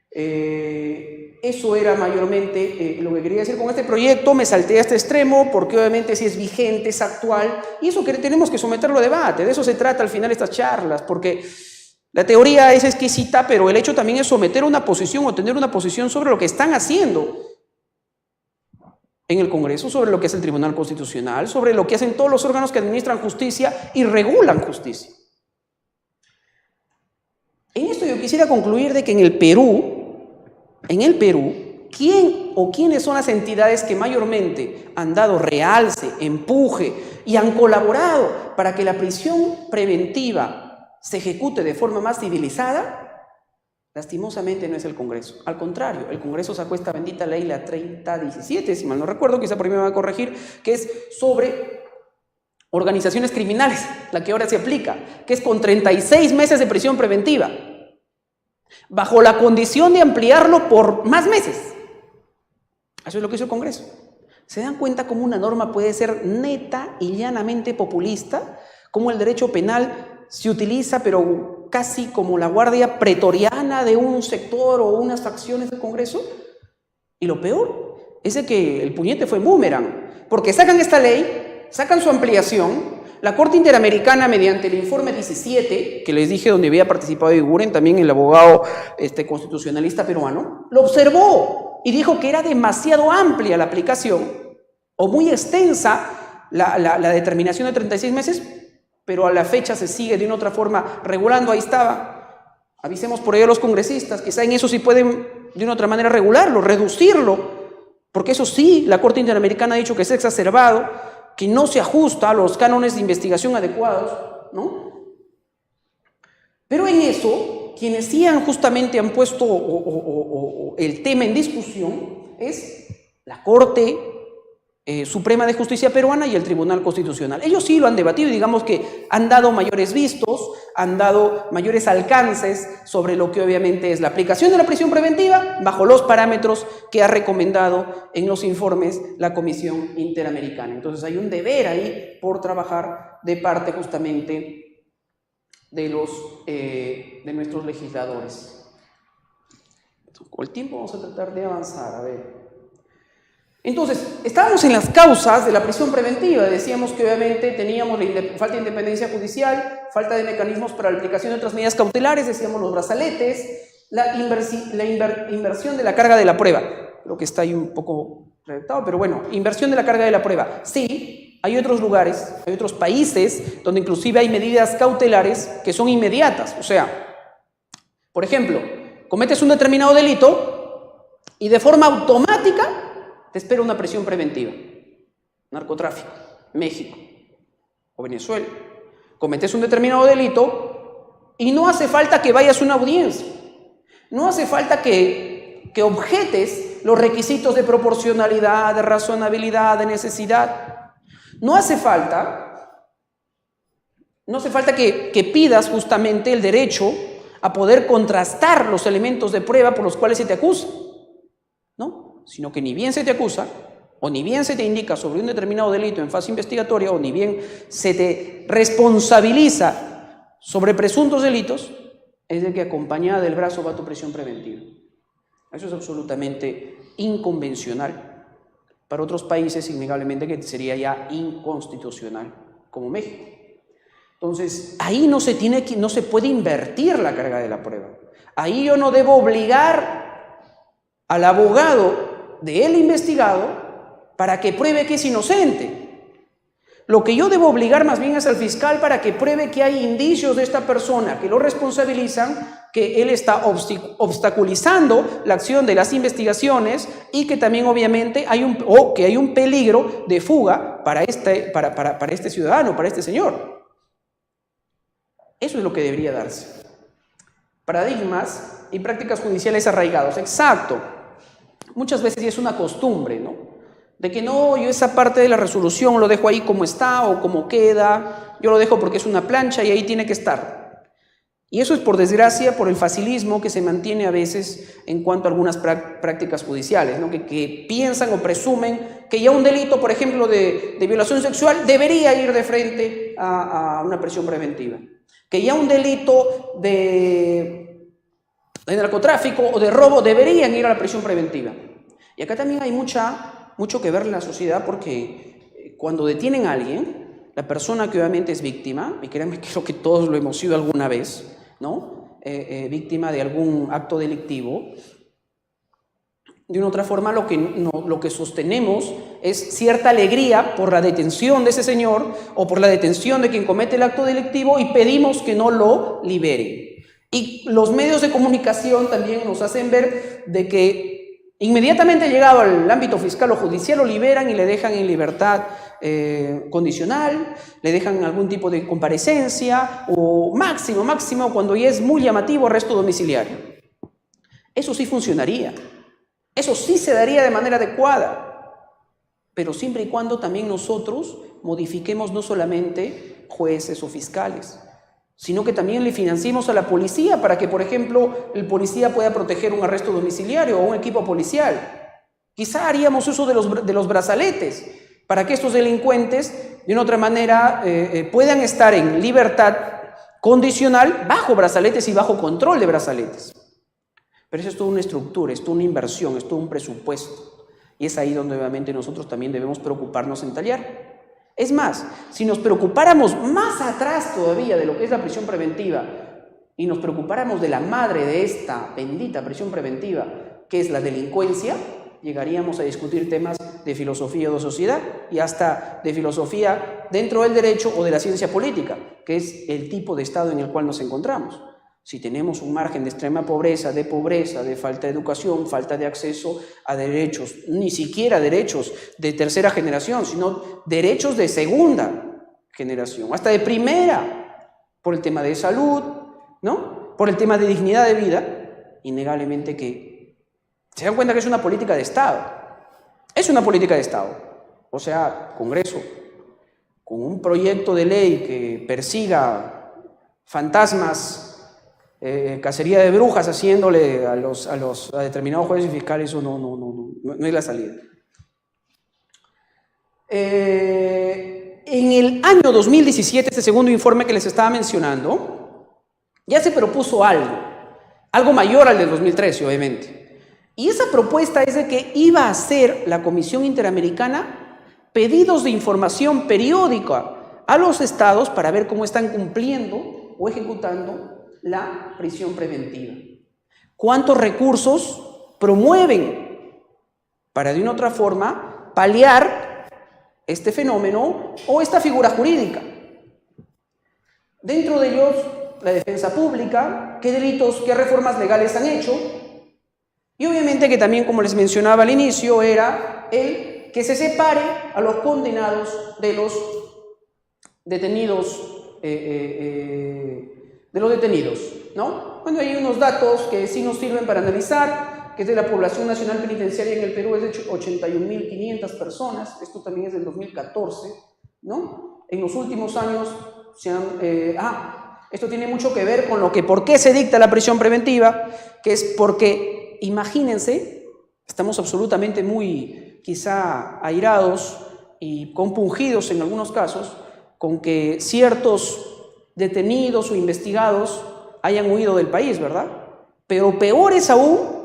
Eso era mayormente lo que quería decir con este proyecto. Me salté a este extremo porque obviamente si es vigente, es actual, y eso que tenemos que someterlo a debate. De eso se trata al final estas charlas, porque la teoría es exquisita, pero el hecho también es someter una posición o tener una posición sobre lo que están haciendo en el Congreso, sobre lo que es el Tribunal Constitucional, sobre lo que hacen todos los órganos que administran justicia y regulan justicia. En esto yo quisiera concluir de que en el Perú, ¿quién o quiénes son las entidades que mayormente han dado realce, empuje y han colaborado para que la prisión preventiva se ejecute de forma más civilizada? Lastimosamente no es el Congreso. Al contrario, el Congreso sacó esta bendita ley, la 3017, si mal no recuerdo, quizá por ahí me va a corregir, que es sobre organizaciones criminales, la que ahora se aplica, que es con 36 meses de prisión preventiva, bajo la condición de ampliarlo por más meses. Eso es lo que hizo el Congreso. ¿Se dan cuenta cómo una norma puede ser neta y llanamente populista? Cómo el derecho penal se utiliza, pero casi como la guardia pretoriana de un sector o unas facciones del Congreso. Y lo peor es de que el puñete fue boomerang, porque sacan esta ley, sacan su ampliación. La Corte Interamericana, mediante el informe 17, que les dije donde había participado Iguren, también el abogado constitucionalista peruano, lo observó y dijo que era demasiado amplia la aplicación o muy extensa la determinación de 36 meses, pero a la fecha se sigue de una otra forma regulando. Ahí estaba. Avisemos por ello a los congresistas, quizá en eso sí pueden de una otra manera regularlo, reducirlo, porque eso sí, la Corte Interamericana ha dicho que es exacerbado, que no se ajusta a los cánones de investigación adecuados, ¿no? Pero en eso, quienes sí justamente han puesto el tema en discusión es la Corte, Suprema de Justicia peruana y el Tribunal Constitucional. Ellos sí lo han debatido y digamos que han dado mayores vistos, han dado mayores alcances sobre lo que obviamente es la aplicación de la prisión preventiva bajo los parámetros que ha recomendado en los informes la Comisión Interamericana. Entonces hay un deber ahí por trabajar de parte justamente de nuestros legisladores. Con el tiempo vamos a tratar de avanzar, a ver. Entonces, estábamos en las causas de la prisión preventiva. Decíamos que obviamente teníamos falta de independencia judicial, falta de mecanismos para la aplicación de otras medidas cautelares, decíamos los brazaletes, la inversión de la carga de la prueba. Creo que está ahí un poco redactado, pero bueno, inversión de la carga de la prueba. Sí, hay otros lugares, hay otros países donde inclusive hay medidas cautelares que son inmediatas. O sea, por ejemplo, cometes un determinado delito y de forma automática te espera una prisión preventiva. Narcotráfico, México o Venezuela. Cometes un determinado delito y no hace falta que vayas a una audiencia. No hace falta que objetes los requisitos de proporcionalidad, de razonabilidad, de necesidad. No hace falta que pidas justamente el derecho a poder contrastar los elementos de prueba por los cuales se te acusa, ¿no? Sino que ni bien se te acusa, o ni bien se te indica sobre un determinado delito en fase investigatoria, o ni bien se te responsabiliza sobre presuntos delitos, es de que acompañada del brazo va tu prisión preventiva. Eso es absolutamente inconvencional. Para otros países, innegablemente, que sería ya inconstitucional, como México. Entonces, ahí no se puede invertir la carga de la prueba. Ahí yo no debo obligar al abogado del investigado para que pruebe que es inocente. Lo que yo debo obligar más bien es al fiscal para que pruebe que hay indicios de esta persona que lo responsabilizan, que él está obstaculizando la acción de las investigaciones y que también obviamente hay un peligro de fuga para este ciudadano, para este señor. Eso es lo que debería darse. Paradigmas y prácticas judiciales arraigados. Exacto. Muchas veces es una costumbre, ¿no? De que no, yo esa parte de la resolución lo dejo ahí como está o como queda, yo lo dejo porque es una plancha y ahí tiene que estar. Y eso es, por desgracia, por el facilismo que se mantiene a veces en cuanto a algunas prácticas judiciales, ¿no? Que piensan o presumen que ya un delito, por ejemplo, de violación sexual debería ir de frente a una prisión preventiva. Que ya un delito de narcotráfico o de robo deberían ir a la prisión preventiva. Y acá también hay mucho que ver en la sociedad, porque cuando detienen a alguien, la persona que obviamente es víctima, y créanme que creo que todos lo hemos sido alguna vez, ¿no? Víctima de algún acto delictivo, de una otra forma lo que sostenemos es cierta alegría por la detención de ese señor o por la detención de quien comete el acto delictivo y pedimos que no lo liberen. Y los medios de comunicación también nos hacen ver de que inmediatamente llegado al ámbito fiscal o judicial lo liberan y le dejan en libertad condicional, le dejan algún tipo de comparecencia o máximo cuando ya es muy llamativo, arresto domiciliario. Eso sí funcionaría, eso sí se daría de manera adecuada, pero siempre y cuando también nosotros modifiquemos no solamente jueces o fiscales, sino que también le financiemos a la policía para que, por ejemplo, el policía pueda proteger un arresto domiciliario o un equipo policial. Quizá haríamos uso de los brazaletes para que estos delincuentes, de una otra manera, puedan estar en libertad condicional bajo brazaletes y bajo control de brazaletes. Pero eso es toda una estructura, es toda una inversión, es todo un presupuesto. Y es ahí donde obviamente nosotros también debemos preocuparnos en tallar. Es más, si nos preocupáramos más atrás todavía de lo que es la prisión preventiva y nos preocupáramos de la madre de esta bendita prisión preventiva, que es la delincuencia, llegaríamos a discutir temas de filosofía de sociedad y hasta de filosofía dentro del derecho o de la ciencia política, que es el tipo de estado en el cual nos encontramos. Si tenemos un margen de extrema pobreza, de falta de educación, falta de acceso a derechos, ni siquiera derechos de tercera generación, sino derechos de segunda generación, hasta de primera, por el tema de salud, ¿no? Por el tema de dignidad de vida, innegablemente que se dan cuenta que es una política de Estado. Es una política de Estado. o sea, Congreso, con un proyecto de ley que persiga fantasmas, cacería de brujas, haciéndole a determinados jueces y fiscales, eso no es la salida. En el año 2017, este segundo informe que les estaba mencionando, ya se propuso algo mayor al del 2013, obviamente. Y esa propuesta es de que iba a hacer la Comisión Interamericana pedidos de información periódica a los estados para ver cómo están cumpliendo o ejecutando la prisión preventiva. ¿Cuántos recursos promueven para de una u otra forma paliar este fenómeno o esta figura jurídica? Dentro de ellos, la defensa pública, qué delitos, qué reformas legales han hecho, y obviamente que también, como les mencionaba al inicio, era el que se separe a los condenados de los detenidos, ¿no? Bueno, hay unos datos que sí nos sirven para analizar, que es de la población nacional penitenciaria en el Perú, es de 81.500 personas, esto también es del 2014, ¿no? En los últimos años se han... esto tiene mucho que ver con por qué se dicta la prisión preventiva, que es porque, imagínense, estamos absolutamente muy, quizá, airados y compungidos en algunos casos, con que ciertos detenidos o investigados hayan huido del país, ¿verdad? Pero peor es aún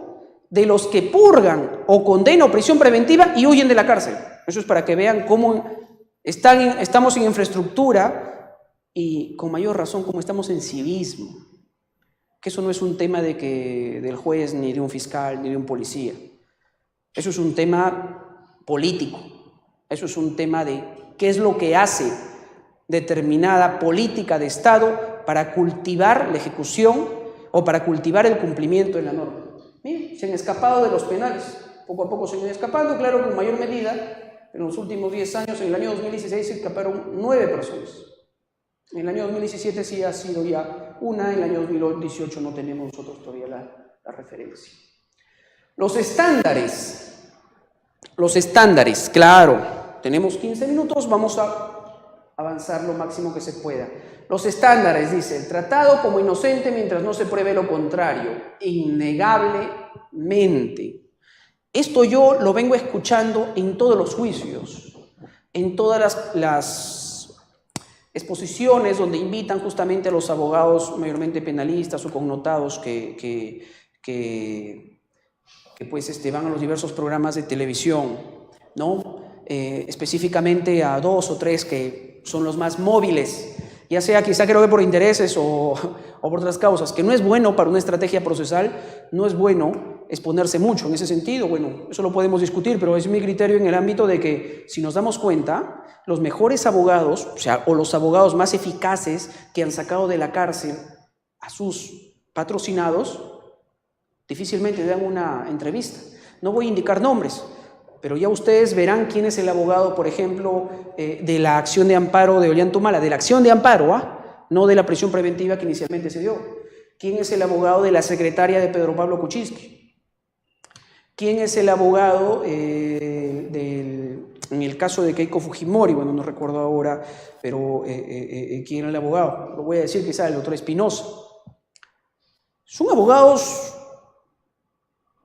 de los que purgan o condenan prisión preventiva y huyen de la cárcel. Eso es para que vean cómo estamos en infraestructura y con mayor razón cómo estamos en civismo. Que eso no es un tema del juez, ni de un fiscal, ni de un policía. Eso es un tema político. Eso es un tema de qué es lo que hace determinada política de Estado para cultivar la ejecución o para cultivar el cumplimiento de la norma. Miren, se han escapado de los penales, poco a poco se han ido escapando, claro, con mayor medida. En los últimos 10 años, en el año 2016 se escaparon 9 personas. En el año 2017 sí ha sido ya una, en el año 2018 no tenemos nosotros todavía la referencia. Los estándares, claro, tenemos 15 minutos, vamos a avanzar lo máximo que se pueda. Los estándares, dice, el tratado como inocente mientras no se pruebe lo contrario, innegablemente. Esto yo lo vengo escuchando en todos los juicios, en todas las exposiciones donde invitan justamente a los abogados mayormente penalistas o connotados que pues van a los diversos programas de televisión, ¿no? Específicamente a 2 o 3 que son los más móviles, ya sea quizá creo que por intereses o por otras causas, que no es bueno para una estrategia procesal, no es bueno exponerse mucho en ese sentido. Bueno, eso lo podemos discutir, pero es mi criterio en el ámbito de que si nos damos cuenta, los mejores abogados, o los abogados más eficaces que han sacado de la cárcel a sus patrocinados, difícilmente dan una entrevista. No voy a indicar nombres, pero ya ustedes verán quién es el abogado, por ejemplo, de la acción de amparo de Ollanta-Humala, de la acción de amparo, no de la prisión preventiva que inicialmente se dio. ¿Quién es el abogado de la secretaria de Pedro Pablo Kuczynski? ¿Quién es el abogado en el caso de Keiko Fujimori? Bueno, no recuerdo ahora, pero ¿quién era el abogado? Lo voy a decir quizá, el doctor Espinosa. Son abogados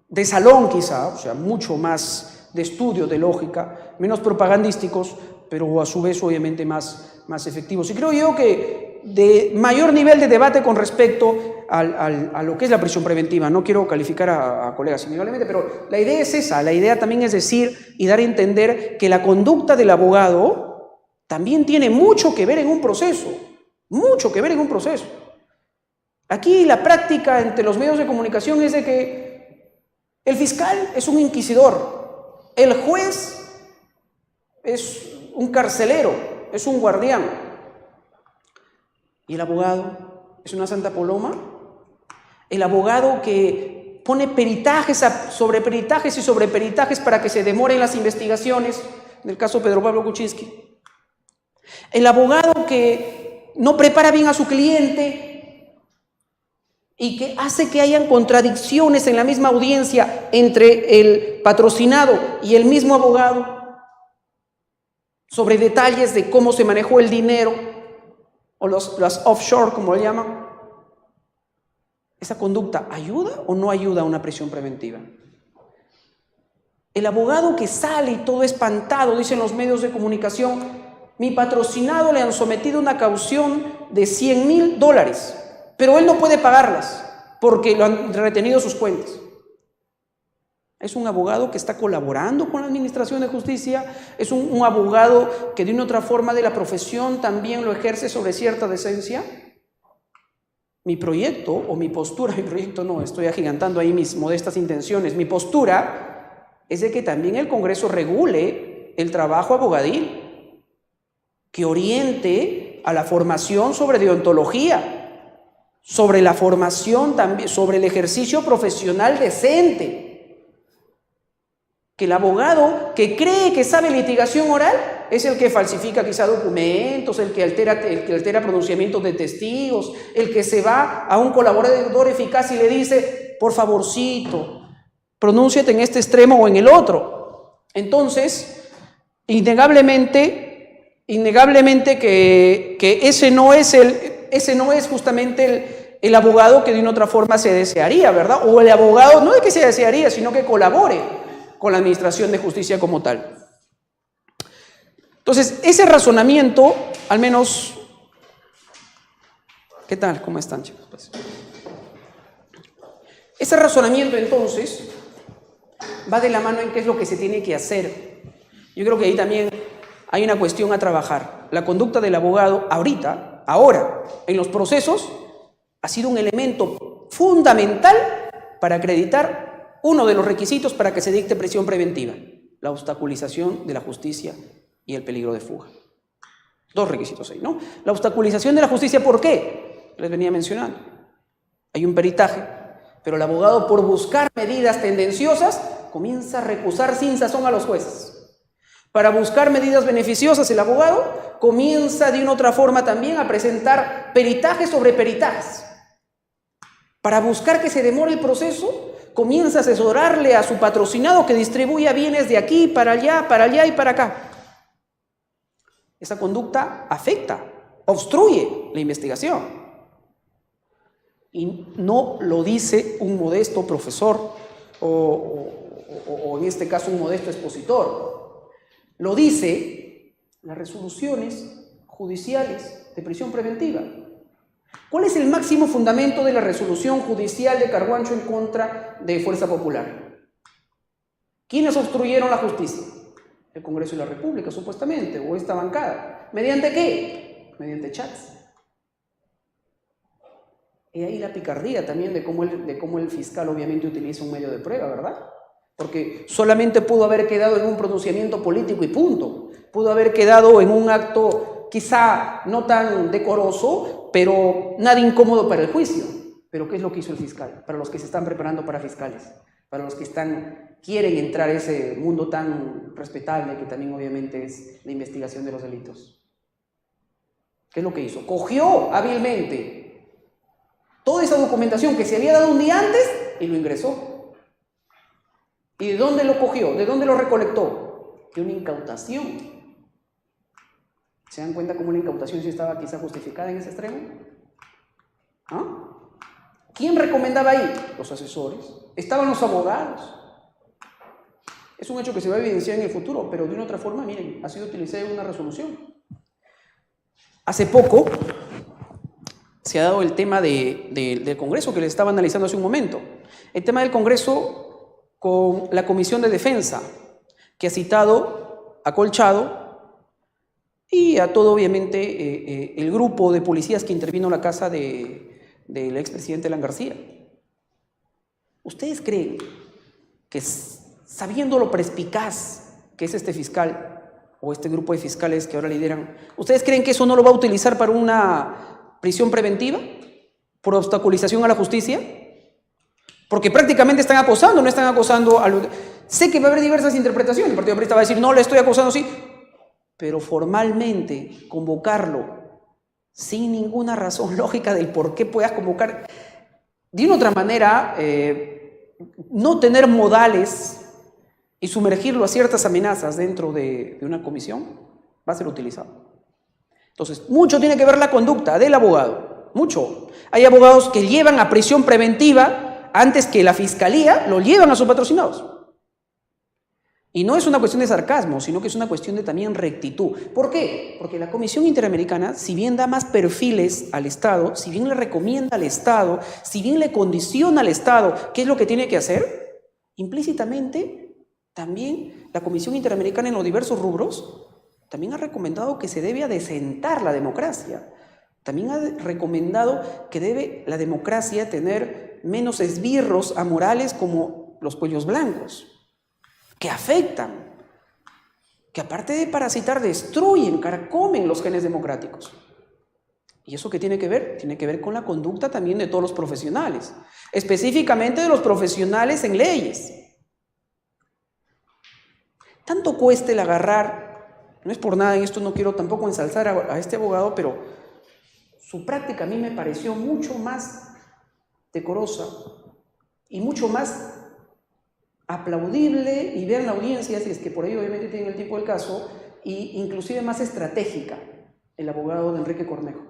de salón quizá, o sea, mucho más de estudio, de lógica, menos propagandísticos, pero a su vez obviamente más efectivos. Y creo yo que de mayor nivel de debate con respecto a lo que es la prisión preventiva. No quiero calificar a colegas innegablemente, pero la idea es esa. La idea también es decir y dar a entender que la conducta del abogado también tiene mucho que ver en un proceso, mucho que ver en un proceso. Aquí la práctica entre los medios de comunicación es de que el fiscal es un inquisidor, el juez es un carcelero, es un guardián, y el abogado es una santa paloma. El abogado que pone peritajes sobre peritajes y sobre peritajes para que se demoren las investigaciones, en el caso de Pedro Pablo Kuczynski. El abogado que no prepara bien a su cliente y que hace que hayan contradicciones en la misma audiencia entre el patrocinado y el mismo abogado. sobre detalles de cómo se manejó el dinero, o las offshore, como le llaman. ¿Esa conducta ayuda o no ayuda a una prisión preventiva? El abogado que sale y todo espantado, dicen los medios de comunicación, mi patrocinado le han sometido una caución de $100,000, pero él no puede pagarlas porque lo han retenido sus cuentas. Es un abogado que está colaborando con la Administración de Justicia, es un abogado que de una u otra forma de la profesión también lo ejerce sobre cierta decencia. Mi proyecto o mi postura, mi proyecto no, estoy agigantando ahí mis modestas intenciones, mi postura es de que también el Congreso regule el trabajo abogadil, que oriente a la formación sobre deontología, sobre la formación también, sobre el ejercicio profesional decente. Que el abogado que cree que sabe litigación oral es el que falsifica quizá documentos, el que altera pronunciamientos de testigos, el que se va a un colaborador eficaz y le dice, por favorcito, pronúnciate en este extremo o en el otro. Entonces, innegablemente que ese no es justamente el abogado que de una otra forma se desearía, ¿verdad? O el abogado, no de que se desearía, sino que colabore con la Administración de Justicia como tal. Entonces, ese razonamiento, al menos... ¿Qué tal? ¿Cómo están, chicos? Pues, ese razonamiento, entonces, va de la mano en qué es lo que se tiene que hacer. Yo creo que ahí también hay una cuestión a trabajar. La conducta del abogado ahora, en los procesos, ha sido un elemento fundamental para acreditar uno de los requisitos para que se dicte prisión preventiva, la obstaculización de la justicia y el peligro de fuga. Dos requisitos ahí, ¿no? La obstaculización de la justicia, ¿por qué? Les venía mencionando. Hay un peritaje, pero el abogado, por buscar medidas tendenciosas, comienza a recusar sin sazón a los jueces. Para buscar medidas beneficiosas, el abogado comienza de una otra forma también a presentar peritajes sobre peritajes. Para buscar que se demore el proceso, comienza a asesorarle a su patrocinado que distribuya bienes de aquí para allá y para acá. Esa conducta afecta, obstruye la investigación. Y no lo dice un modesto profesor o en este caso un modesto expositor. Lo dice las resoluciones judiciales de prisión preventiva. ¿Cuál es el máximo fundamento de la resolución judicial de Carguancho en contra de Fuerza Popular? ¿Quiénes obstruyeron la justicia? El Congreso de la República, supuestamente, o esta bancada. ¿Mediante qué? Mediante chats. Y ahí la picardía también de cómo el fiscal obviamente utiliza un medio de prueba, ¿verdad? Porque solamente pudo haber quedado en un pronunciamiento político y punto. Pudo haber quedado en un acto quizá no tan decoroso, pero nada incómodo para el juicio. Pero ¿qué es lo que hizo el fiscal? Para los que se están preparando para fiscales, para los que quieren entrar a ese mundo tan respetable que también obviamente es la investigación de los delitos. ¿Qué es lo que hizo? Cogió hábilmente toda esa documentación que se había dado un día antes y lo ingresó. ¿Y de dónde lo cogió? ¿De dónde lo recolectó? De una incautación. ¿Se dan cuenta cómo la incautación sí estaba quizá justificada en ese extremo? ¿Ah? ¿Quién recomendaba ahí? Los asesores. Estaban los abogados. Es un hecho que se va a evidenciar en el futuro, pero de una otra forma, miren, ha sido utilizada en una resolución. Hace poco se ha dado el tema del Congreso que les estaba analizando hace un momento. El tema del Congreso con la Comisión de Defensa, que ha citado a Colchado y a todo, obviamente, el grupo de policías que intervino en la casa del expresidente Alan García. ¿Ustedes creen que, sabiendo lo perspicaz que es este fiscal o este grupo de fiscales que ahora lideran, ¿ustedes creen que eso no lo va a utilizar para una prisión preventiva? ¿Por obstaculización a la justicia? Porque prácticamente están acosando, no están acosando a lo... Sé que va a haber diversas interpretaciones. El Partido Aprista va a decir, no, le estoy acosando, sí. Pero formalmente convocarlo sin ninguna razón lógica del por qué puedas convocar, de una otra manera, no tener modales y sumergirlo a ciertas amenazas dentro de una comisión, va a ser utilizado. Entonces, mucho tiene que ver la conducta del abogado, mucho. Hay abogados que llevan a prisión preventiva antes que la fiscalía lo llevan a sus patrocinados. Y no es una cuestión de sarcasmo, sino que es una cuestión de también rectitud. ¿Por qué? Porque la Comisión Interamericana, si bien da más perfiles al Estado, si bien le recomienda al Estado, si bien le condiciona al Estado qué es lo que tiene que hacer, implícitamente también la Comisión Interamericana en los diversos rubros también ha recomendado que se debe adecentar la democracia. También ha recomendado que debe la democracia tener menos esbirros amorales como los cuellos blancos, que afectan, que aparte de parasitar, destruyen, carcomen los genes democráticos. ¿Y eso qué tiene que ver? Tiene que ver con la conducta también de todos los profesionales, específicamente de los profesionales en leyes. Tanto cuesta el agarrar, no es por nada en esto, no quiero tampoco ensalzar a este abogado, pero su práctica a mí me pareció mucho más decorosa y mucho más aplaudible, y vean la audiencia, si es que por ahí obviamente tienen el tiempo del caso, e inclusive más estratégica, el abogado de Enrique Cornejo.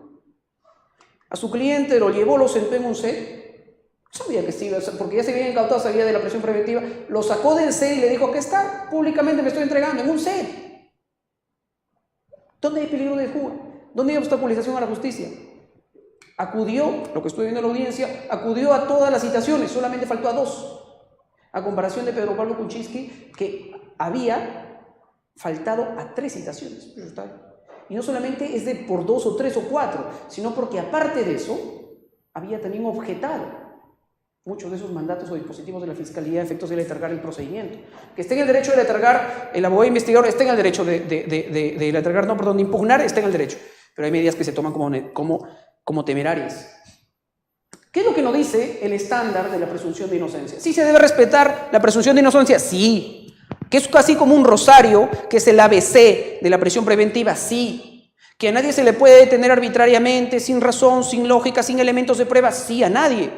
A su cliente lo llevó, lo sentó en un set, sabía que sí, porque ya se había incautado, sabía de la prisión preventiva, lo sacó del set y le dijo, aquí está, públicamente me estoy entregando, en un set. ¿Dónde hay peligro de fuga? ¿Dónde hay obstaculización a la justicia? Acudió, lo que estoy viendo en la audiencia, acudió a todas las citaciones, solamente faltó a 2. A comparación de Pedro Pablo Kuczynski, que había faltado a 3 citaciones. Y no solamente es de por 2 o 3 o 4, sino porque aparte de eso, había también objetado muchos de esos mandatos o dispositivos de la Fiscalía a efectos de letargar el procedimiento. Que esté en el derecho de letargar, el abogado investigador está en el derecho de letargar, de impugnar, está en el derecho. Pero hay medidas que se toman como temerarias. ¿Qué es lo que nos dice el estándar de la presunción de inocencia? ¿Sí se debe respetar la presunción de inocencia? Sí. ¿Que es casi como un rosario, que es el ABC de la prisión preventiva? Sí. ¿Que a nadie se le puede detener arbitrariamente, sin razón, sin lógica, sin elementos de prueba? Sí, a nadie.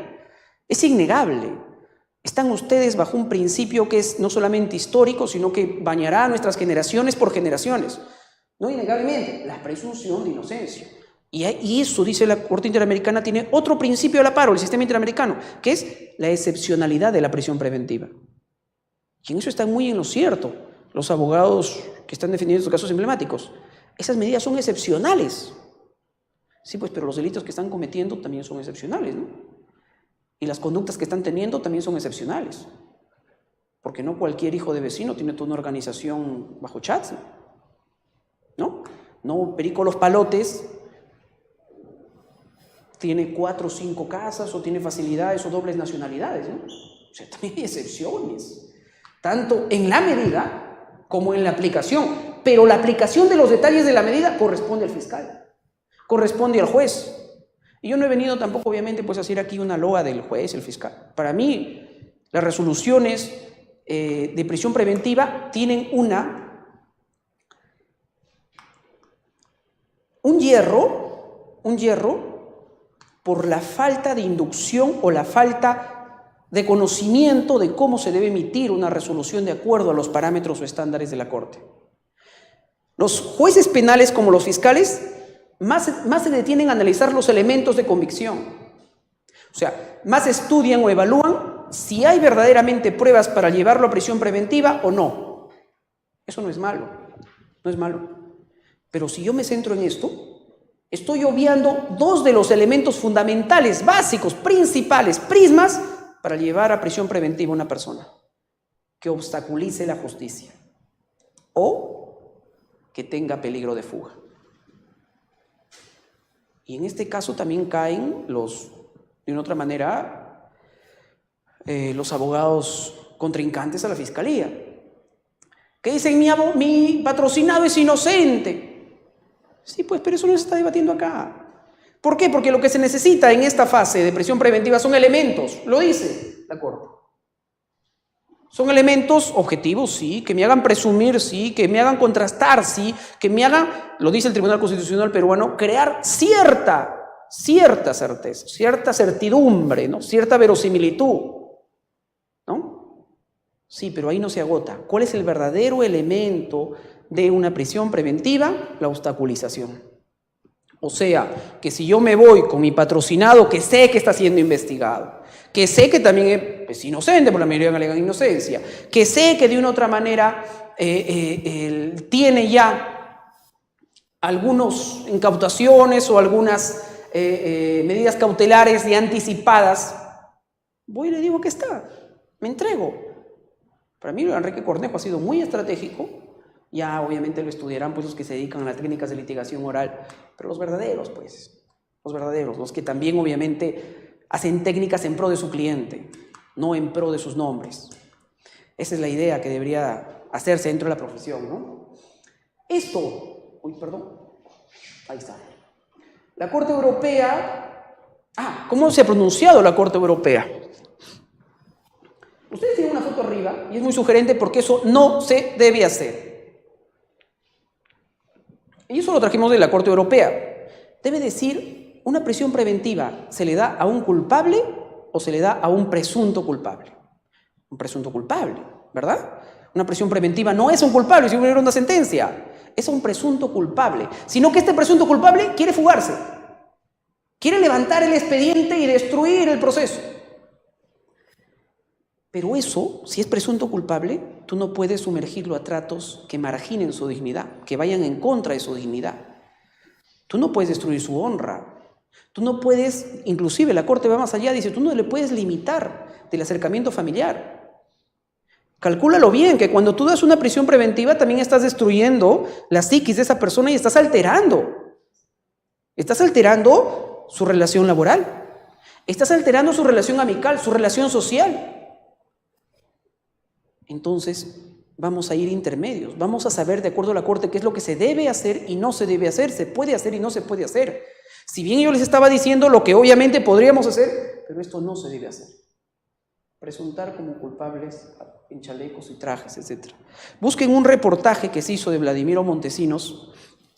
Es innegable. Están ustedes bajo un principio que es no solamente histórico, sino que bañará a nuestras generaciones por generaciones. No innegablemente, la presunción de inocencia. Y eso, dice la Corte Interamericana, tiene otro principio a la par, el sistema interamericano, que es la excepcionalidad de la prisión preventiva. Y en eso están muy en lo cierto los abogados que están defendiendo estos casos emblemáticos. Esas medidas son excepcionales. Sí, pues, pero los delitos que están cometiendo también son excepcionales, ¿no? Y las conductas que están teniendo también son excepcionales. Porque no cualquier hijo de vecino tiene toda una organización bajo chats, ¿no? No Perico Los Palotes tiene 4 o 5 casas, o tiene facilidades o dobles nacionalidades, ¿no? O sea, también hay excepciones, tanto en la medida como en la aplicación. Pero la aplicación de los detalles de la medida corresponde al fiscal, corresponde al juez. Y yo no he venido tampoco, obviamente, pues a hacer aquí una loa del juez, el fiscal. Para mí, las resoluciones de prisión preventiva tienen un hierro por la falta de inducción o la falta de conocimiento de cómo se debe emitir una resolución de acuerdo a los parámetros o estándares de la Corte. Los jueces penales, como los fiscales, más se detienen a analizar los elementos de convicción. O sea, más estudian o evalúan si hay verdaderamente pruebas para llevarlo a prisión preventiva o no. Eso no es malo, no es malo. Pero si yo me centro en esto, estoy obviando 2 de los elementos fundamentales, básicos, principales, prismas, para llevar a prisión preventiva a una persona: que obstaculice la justicia o que tenga peligro de fuga. Y en este caso también caen de una otra manera, los abogados contrincantes a la fiscalía, que dicen: mi patrocinado es inocente. Sí, pues, pero eso no se está debatiendo acá. ¿Por qué? Porque lo que se necesita en esta fase de prisión preventiva son elementos, lo dice la Corte. Son elementos objetivos, sí, que me hagan presumir, sí, que me hagan contrastar, sí, que me hagan, lo dice el Tribunal Constitucional peruano, crear cierta certeza, cierta certidumbre, ¿no? Cierta verosimilitud, ¿no? Sí, pero ahí no se agota. ¿Cuál es el verdadero elemento de una prisión preventiva la obstaculización. O sea, que si yo me voy con mi patrocinado, que sé que está siendo investigado, que sé que también es inocente, por la mayoría alegan inocencia, que sé que de una u otra manera tiene ya algunas incautaciones o algunas medidas cautelares y anticipadas, voy y le digo que está, me entrego. Para mí Enrique Cornejo ha sido muy estratégico. Ya obviamente lo estudiarán pues los que se dedican a las técnicas de litigación oral, pero los verdaderos pues, los que también obviamente hacen técnicas en pro de su cliente, no en pro de sus nombres. Esa es la idea que debería hacerse dentro de la profesión, ¿no? Ahí está. La Corte Europea, ¿cómo se ha pronunciado la Corte Europea? Ustedes tienen una foto arriba y es muy sugerente porque eso no se debe hacer. Y eso lo trajimos de la Corte Europea. Debe decir, ¿una prisión preventiva se le da a un culpable o se le da a un presunto culpable? Un presunto culpable, ¿verdad? Una prisión preventiva no es un culpable si hubiera una sentencia, es un presunto culpable, sino que este presunto culpable quiere fugarse, quiere levantar el expediente y destruir el proceso. Pero eso, si es presunto culpable, tú no puedes sumergirlo a tratos que marginen su dignidad, que vayan en contra de su dignidad. Tú no puedes destruir su honra. Tú no puedes, inclusive la Corte va más allá, dice, tú no le puedes limitar del acercamiento familiar. Calcúlalo bien, que cuando tú das una prisión preventiva también estás destruyendo la psiquis de esa persona y estás alterando su relación laboral, estás alterando su relación amical, su relación social. Entonces, vamos a ir intermedios, vamos a saber de acuerdo a la Corte qué es lo que se debe hacer y no se debe hacer, se puede hacer y no se puede hacer. Si bien yo les estaba diciendo lo que obviamente podríamos hacer, pero esto no se debe hacer. Presuntar como culpables en chalecos y trajes, etc. Busquen un reportaje que se hizo de Vladimiro Montesinos,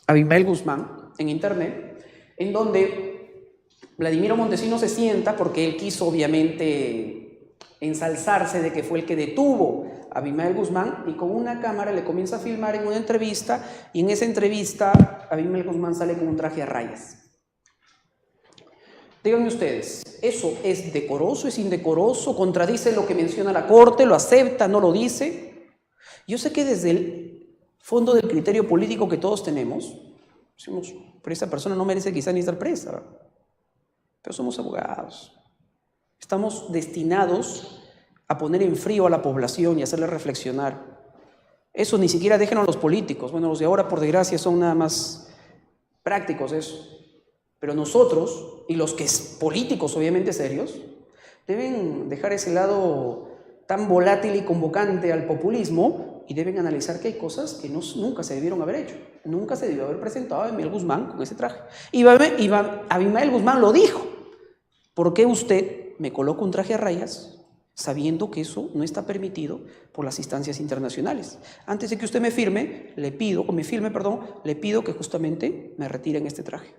Abimael Guzmán, en internet, en donde Vladimiro Montesinos se sienta porque él quiso obviamente ensalzarse de que fue el que detuvo a Abimael Guzmán y con una cámara le comienza a filmar en una entrevista y en esa entrevista Abimael Guzmán sale con un traje a rayas. Díganme ustedes, ¿eso es decoroso, es indecoroso? ¿Contradice lo que menciona la Corte? ¿Lo acepta? ¿No lo dice? Yo sé que desde el fondo del criterio político que todos tenemos, decimos, pero esa persona no merece quizá ni estar presa, pero somos abogados. Estamos destinados a poner en frío a la población y hacerle reflexionar. Eso ni siquiera dejen a los políticos. Bueno, los de ahora, por desgracia, son nada más prácticos eso. Pero nosotros, y los que es políticos obviamente serios, deben dejar ese lado tan volátil y convocante al populismo y deben analizar que hay cosas que nunca se debieron haber hecho. Nunca se debió haber presentado a Abimael Guzmán con ese traje. Y Abimael Guzmán lo dijo. ¿Por qué usted me coloca un traje a rayas sabiendo que eso no está permitido por las instancias internacionales? Antes de que usted me firme, le pido que justamente me retiren este traje.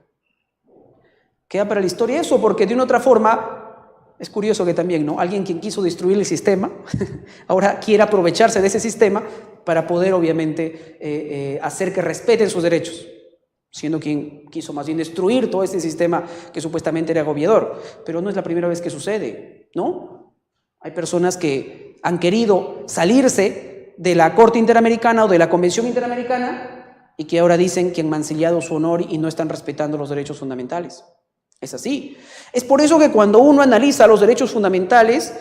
Queda para la historia eso, porque de una otra forma, es curioso que también, ¿no? Alguien quien quiso destruir el sistema, ahora quiere aprovecharse de ese sistema para poder, obviamente, hacer que respeten sus derechos, siendo quien quiso más bien destruir todo este sistema que supuestamente era agobiador. Pero no es la primera vez que sucede, ¿no? Hay personas que han querido salirse de la Corte Interamericana o de la Convención Interamericana y que ahora dicen que han mancillado su honor y no están respetando los derechos fundamentales. Es así. Es por eso que cuando uno analiza los derechos fundamentales,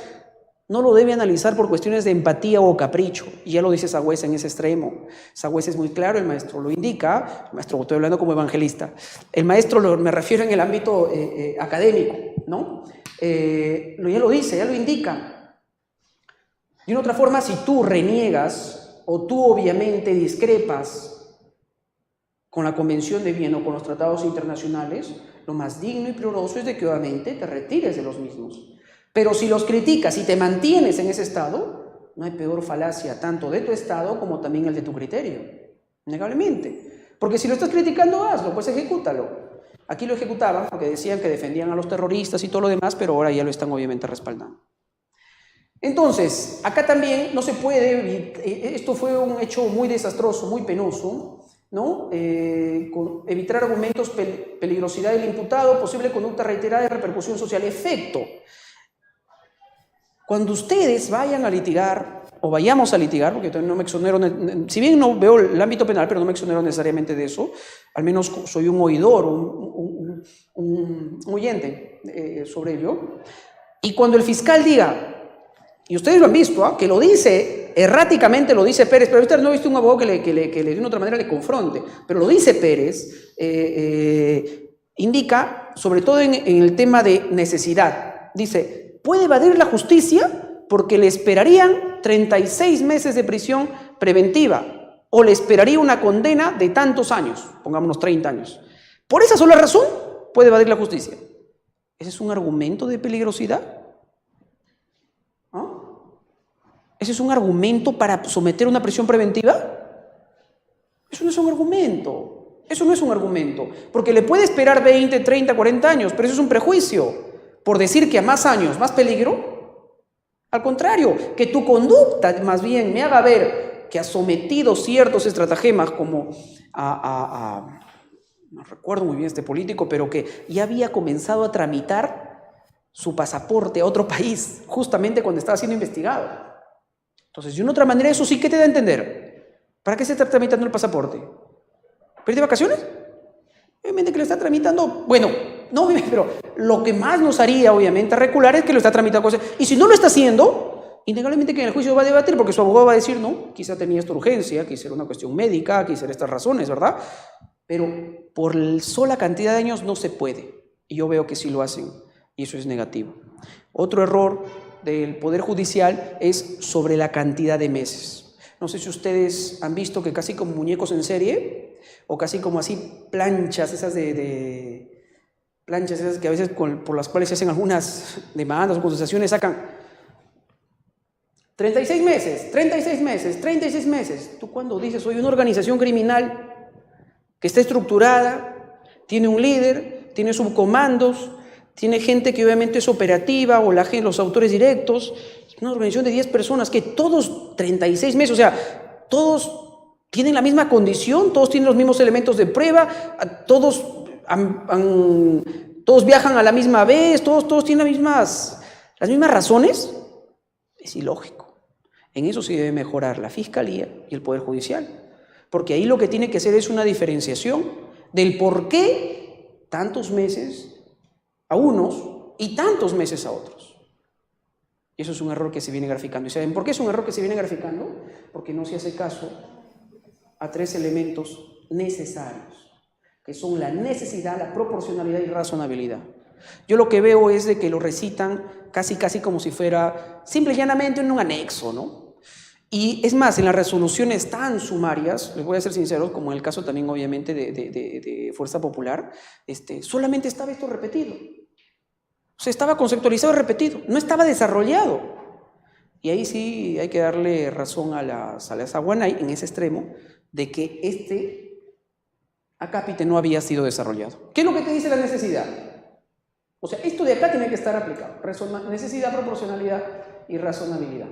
no lo debe analizar por cuestiones de empatía o capricho. Y ya lo dice Sagüesa en ese extremo. Sagüesa es muy claro, el maestro lo indica. El maestro, estoy hablando como evangelista. El maestro me refiero en el ámbito académico, ¿no? Ya lo dice, ya lo indica. De una otra forma, si tú reniegas o tú obviamente discrepas con la Convención de Viena o con los tratados internacionales, lo más digno y prioridad es de que obviamente te retires de los mismos. Pero si los criticas y te mantienes en ese estado, no hay peor falacia tanto de tu estado como también el de tu criterio, innegablemente. Porque si lo estás criticando, hazlo, pues ejecútalo. Aquí lo ejecutaban porque decían que defendían a los terroristas y todo lo demás, pero ahora ya lo están obviamente respaldando. Entonces, acá también no se puede, esto fue un hecho muy desastroso, muy penoso, ¿no? Evitar argumentos, peligrosidad del imputado, posible conducta reiterada de repercusión social. Efecto. Cuando ustedes vayan a litigar, o vayamos a litigar, porque no me exonero, si bien no veo el ámbito penal, pero no me exonero necesariamente de eso, al menos soy un oidor, un oyente sobre ello, y cuando el fiscal diga, y ustedes lo han visto, que lo dice, erráticamente lo dice Pérez, pero ustedes no he visto un abogado que de una otra manera le confronte, pero lo dice Pérez, indica, sobre todo en el tema de necesidad, dice, puede evadir la justicia porque le esperarían 36 meses de prisión preventiva o le esperaría una condena de tantos años, pongámonos 30 años. Por esa sola razón puede evadir la justicia. ¿Ese es un argumento de peligrosidad? ¿Ese es un argumento para someter una prisión preventiva? Eso no es un argumento. Eso no es un argumento. Porque le puede esperar 20, 30, 40 años, pero eso es un prejuicio. Por decir que a más años, más peligro. Al contrario, que tu conducta más bien me haga ver que has sometido ciertos estratagemas como no recuerdo muy bien este político, pero que ya había comenzado a tramitar su pasaporte a otro país, justamente cuando estaba siendo investigado. Entonces, de una otra manera, eso sí que te da a entender. ¿Para qué se está tramitando el pasaporte? ¿Para ir de vacaciones? Obviamente que lo está tramitando, bueno, no, pero lo que más nos haría, obviamente, recular es que lo está tramitando. Y si no lo está haciendo, innegablemente que en el juicio va a debatir, porque su abogado va a decir, no, quizá tenía esta urgencia, quizá era una cuestión médica, quizá eran estas razones, ¿verdad? Pero por sola cantidad de años no se puede. Y yo veo que sí lo hacen, y eso es negativo. Otro error del Poder Judicial es sobre la cantidad de meses. No sé si ustedes han visto que casi como muñecos en serie, o casi como así planchas esas planchas esas que a veces por las cuales se hacen algunas demandas o contestaciones, sacan 36 meses, 36 meses, 36 meses. Tú cuando dices, soy una organización criminal que está estructurada, tiene un líder, tiene subcomandos, tiene gente que obviamente es operativa o los autores directos, una organización de 10 personas que todos 36 meses, o sea, todos tienen la misma condición, todos tienen los mismos elementos de prueba, todos viajan a la misma vez, todos tienen las mismas razones. Es ilógico. En eso sí debe mejorar la Fiscalía y el Poder Judicial, porque ahí lo que tiene que hacer es una diferenciación del por qué tantos meses a unos y tantos meses a otros. Y eso es un error que se viene graficando. ¿Y saben por qué es un error que se viene graficando? Porque no se hace caso a 3 elementos necesarios, que son la necesidad, la proporcionalidad y razonabilidad. Yo lo que veo es de que lo recitan casi como si fuera simple y llanamente en un anexo, ¿no? Y es más, en las resoluciones tan sumarias, les voy a ser sincero, como en el caso también obviamente de Fuerza Popular, solamente estaba esto repetido. O sea, estaba conceptualizado y repetido, no estaba desarrollado. Y ahí sí hay que darle razón a la Zaguanay en ese extremo de que este acápite no había sido desarrollado. ¿Qué es lo que te dice la necesidad? O sea, esto de acá tiene que estar aplicado. Necesidad, proporcionalidad y razonabilidad.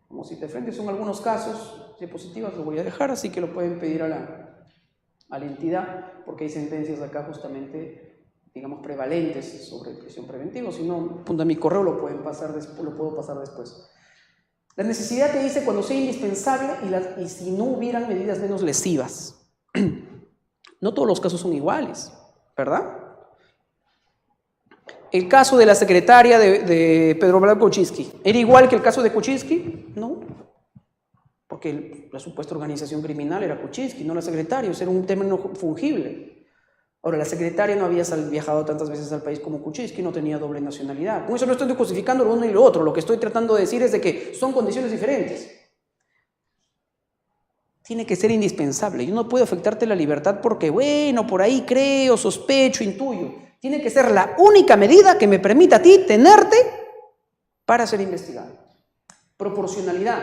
Como si te frentes son algunos casos diapositivas, lo voy a dejar, así que lo pueden pedir a la entidad, porque hay sentencias acá justamente, digamos, prevalentes sobre prisión preventiva. Si no, apunta mi correo, lo puedo pasar después. La necesidad te dice cuando sea indispensable y si no hubieran medidas menos lesivas. No todos los casos son iguales, ¿verdad? El caso de la secretaria de Pedro Blanco Kuczynski, ¿era igual que el caso de Kuczynski? No, porque la supuesta organización criminal era Kuczynski, no la secretaria, era un término fungible. Ahora, la secretaria no había viajado tantas veces al país como Kuczynski, no tenía doble nacionalidad. Con eso no estoy justificando lo uno y lo otro, lo que estoy tratando de decir es de que son condiciones diferentes. Tiene que ser indispensable. Yo no puedo afectarte la libertad porque, bueno, por ahí creo, sospecho, intuyo. Tiene que ser la única medida que me permita a ti tenerte para ser investigado. Proporcionalidad.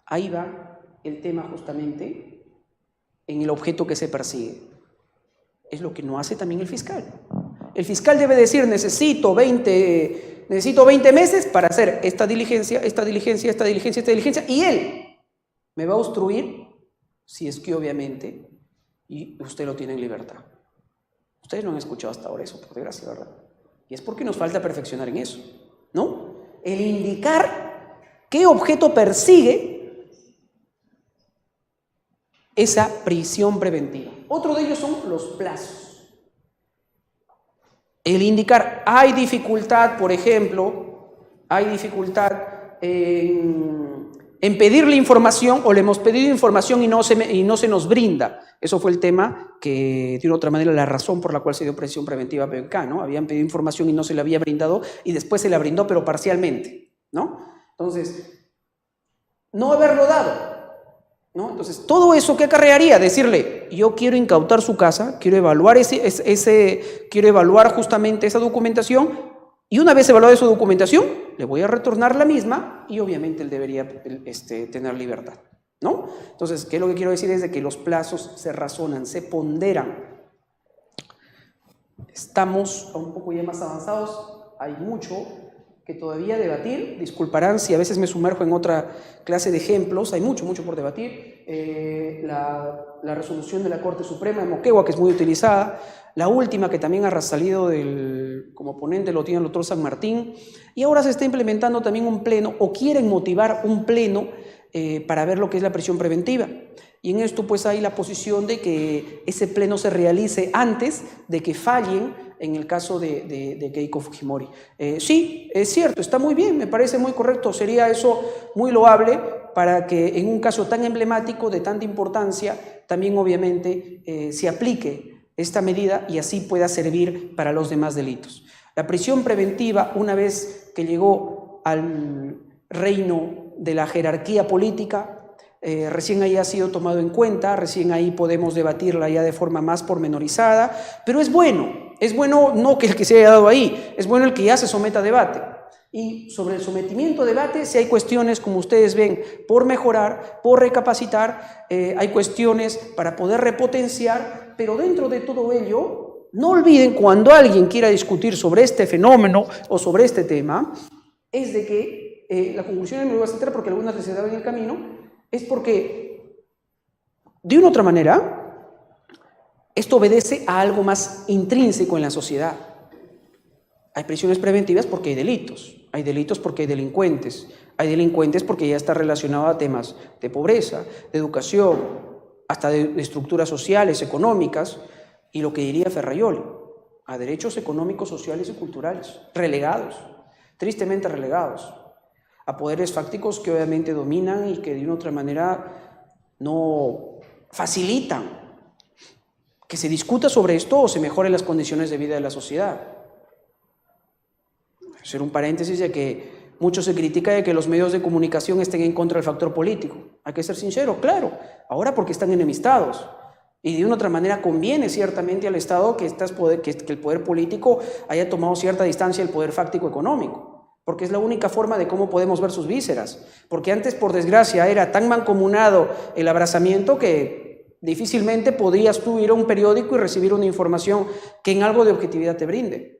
Ahí va el tema justamente en el objeto que se persigue. Es lo que no hace también el fiscal. El fiscal debe decir, necesito 20 necesito 20 meses para hacer esta diligencia, esta diligencia, esta diligencia, esta diligencia, y él me va a obstruir si es que obviamente y usted lo tiene en libertad. Ustedes no han escuchado hasta ahora eso, por desgracia, ¿verdad? Y es porque nos falta perfeccionar en eso, ¿no? El indicar qué objeto persigue esa prisión preventiva. Otro de ellos son los plazos. El indicar, hay dificultad, por ejemplo, hay dificultad en pedirle información, o le hemos pedido información y no se nos brinda. Eso fue el tema que, de una otra manera, la razón por la cual se dio prisión preventiva a PBK, ¿no? Habían pedido información y no se la había brindado, y después se la brindó, pero parcialmente, ¿no? Entonces, no haberlo dado, ¿no? Entonces, todo eso, ¿qué acarrearía? Decirle, yo quiero incautar su casa, quiero evaluar quiero evaluar justamente esa documentación, y una vez evaluada su documentación, le voy a retornar la misma, y obviamente él debería tener libertad, ¿no? Entonces, ¿qué es lo que quiero decir? Es de que los plazos se razonan, se ponderan. Estamos un poco ya más avanzados, hay mucho que todavía debatir. Disculparán si a veces me sumerjo en otra clase de ejemplos, hay mucho por debatir. La resolución de la Corte Suprema de Moquegua, que es muy utilizada, la última que también ha salido como ponente lo tiene el doctor San Martín, y ahora se está implementando también un pleno, o quieren motivar un pleno para ver lo que es la prisión preventiva. Y en esto pues hay la posición de que ese pleno se realice antes de que fallen en el caso de Keiko Fujimori. Sí, es cierto, está muy bien, me parece muy correcto, sería eso muy loable para que en un caso tan emblemático, de tanta importancia, también obviamente se aplique esta medida y así pueda servir para los demás delitos. La prisión preventiva, una vez que llegó al reino de la jerarquía política, recién ahí ha sido tomado en cuenta, recién ahí podemos debatirla ya de forma más pormenorizada, pero es bueno no que el que se haya dado ahí, es bueno el que ya se someta a debate. Y sobre el sometimiento a debate, si hay cuestiones, como ustedes ven, por mejorar, por recapacitar, hay cuestiones para poder repotenciar, pero dentro de todo ello, no olviden, cuando alguien quiera discutir sobre este fenómeno o sobre este tema, es de que la conclusión me voy a centrar porque algunas les he dado en el camino, es porque, de una u otra manera, esto obedece a algo más intrínseco en la sociedad. Hay prisiones preventivas porque hay delitos porque hay delincuentes porque ya está relacionado a temas de pobreza, de educación, hasta de estructuras sociales, económicas, y lo que diría Ferraioli, a derechos económicos, sociales y culturales, relegados, tristemente relegados, a poderes fácticos que obviamente dominan y que de una u otra manera no facilitan que se discuta sobre esto o se mejoren las condiciones de vida de la sociedad. Hacer un paréntesis de que mucho se critica de que los medios de comunicación estén en contra del factor político. Hay que ser sincero, claro, ahora porque están enemistados. Y de una u otra manera conviene ciertamente al Estado que el poder político haya tomado cierta distancia del poder fáctico económico, porque es la única forma de cómo podemos ver sus vísceras. Porque antes, por desgracia, era tan mancomunado el abrazamiento que difícilmente podrías tú ir a un periódico y recibir una información que en algo de objetividad te brinde.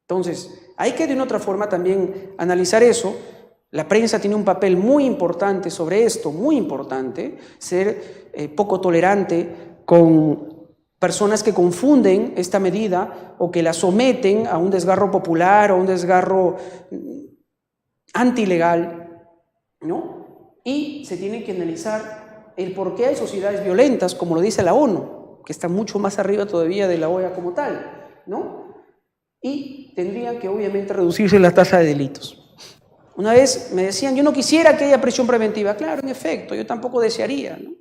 Entonces, hay que de una otra forma también analizar eso. La prensa tiene un papel muy importante sobre esto, muy importante, ser poco tolerante con personas que confunden esta medida o que la someten a un desgarro popular o un desgarro antilegal, ¿no? Y se tiene que analizar el por qué hay sociedades violentas, como lo dice la ONU, que está mucho más arriba todavía de la OEA como tal, ¿no? Y tendría que obviamente reducirse la tasa de delitos. Una vez me decían, yo no quisiera que haya prisión preventiva. Claro, en efecto, yo tampoco desearía, ¿no?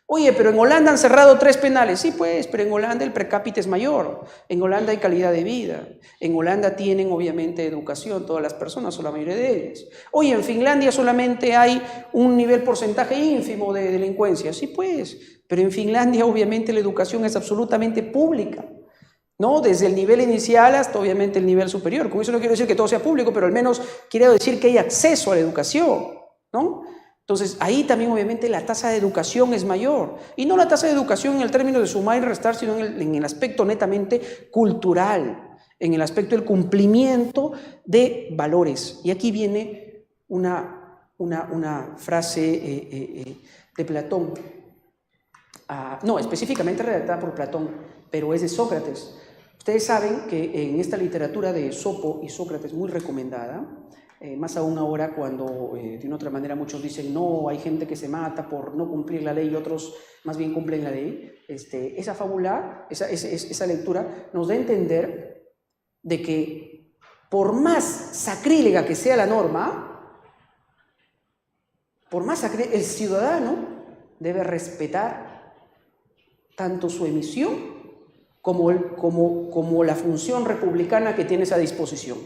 Oye, pero en Holanda han cerrado 3 penales. Sí, pues, pero en Holanda el per cápita es mayor. En Holanda hay calidad de vida. En Holanda tienen, obviamente, educación todas las personas, o la mayoría de ellas. Oye, en Finlandia solamente hay un porcentaje ínfimo de delincuencia. Sí, pues, pero en Finlandia, obviamente, la educación es absolutamente pública, ¿no? Desde el nivel inicial hasta, obviamente, el nivel superior. Con eso no quiero decir que todo sea público, pero al menos quiero decir que hay acceso a la educación, ¿no? Entonces, ahí también obviamente la tasa de educación es mayor. Y no la tasa de educación en el término de sumar y restar, sino en el aspecto netamente cultural, en el aspecto del cumplimiento de valores. Y aquí viene una frase de Platón, no, específicamente redactada por Platón, pero es de Sócrates. Ustedes saben que en esta literatura de Esopo y Sócrates, muy recomendada, más aún ahora cuando de una otra manera muchos dicen no, hay gente que se mata por no cumplir la ley y otros más bien cumplen la ley, esa fábula, esa lectura nos da a entender de que por más sacrílega que sea la norma, por más sacrílega, el ciudadano debe respetar tanto su emisión como la función republicana que tiene esa disposición.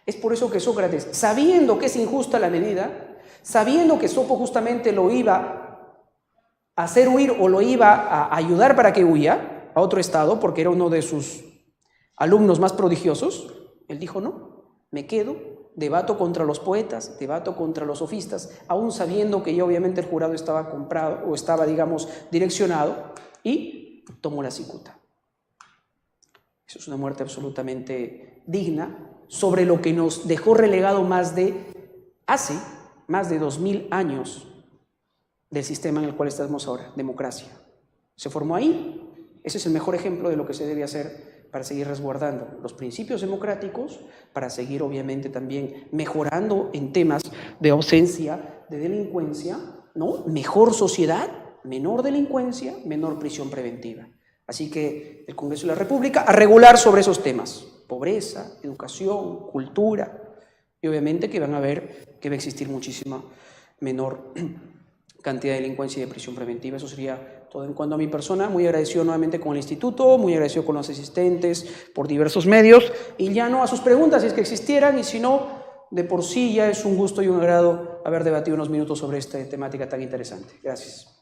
Es por eso que Sócrates, sabiendo que es injusta la medida, sabiendo que Esopo justamente lo iba a hacer huir o lo iba a ayudar para que huya a otro estado, porque era uno de sus alumnos más prodigiosos, él dijo no, me quedo, debato contra los poetas, debato contra los sofistas, aún sabiendo que ya obviamente el jurado estaba comprado o estaba, digamos, direccionado, y tomó la cicuta. Eso es una muerte absolutamente digna sobre lo que nos dejó relegado hace más de 2000 años del sistema en el cual estamos ahora, democracia. Se formó ahí. Ese es el mejor ejemplo de lo que se debe hacer para seguir resguardando los principios democráticos, para seguir obviamente también mejorando en temas de ausencia de delincuencia, ¿no? Mejor sociedad, menor delincuencia, menor prisión preventiva. Así que el Congreso de la República a regular sobre esos temas, pobreza, educación, cultura, y obviamente que van a ver que va a existir muchísima menor cantidad de delincuencia y de prisión preventiva. Eso sería todo en cuanto a mi persona. Muy agradecido nuevamente con el instituto, muy agradecido con los asistentes por diversos medios, y ya no a sus preguntas si es que existieran, y si no, de por sí ya es un gusto y un agrado haber debatido unos minutos sobre esta temática tan interesante. Gracias.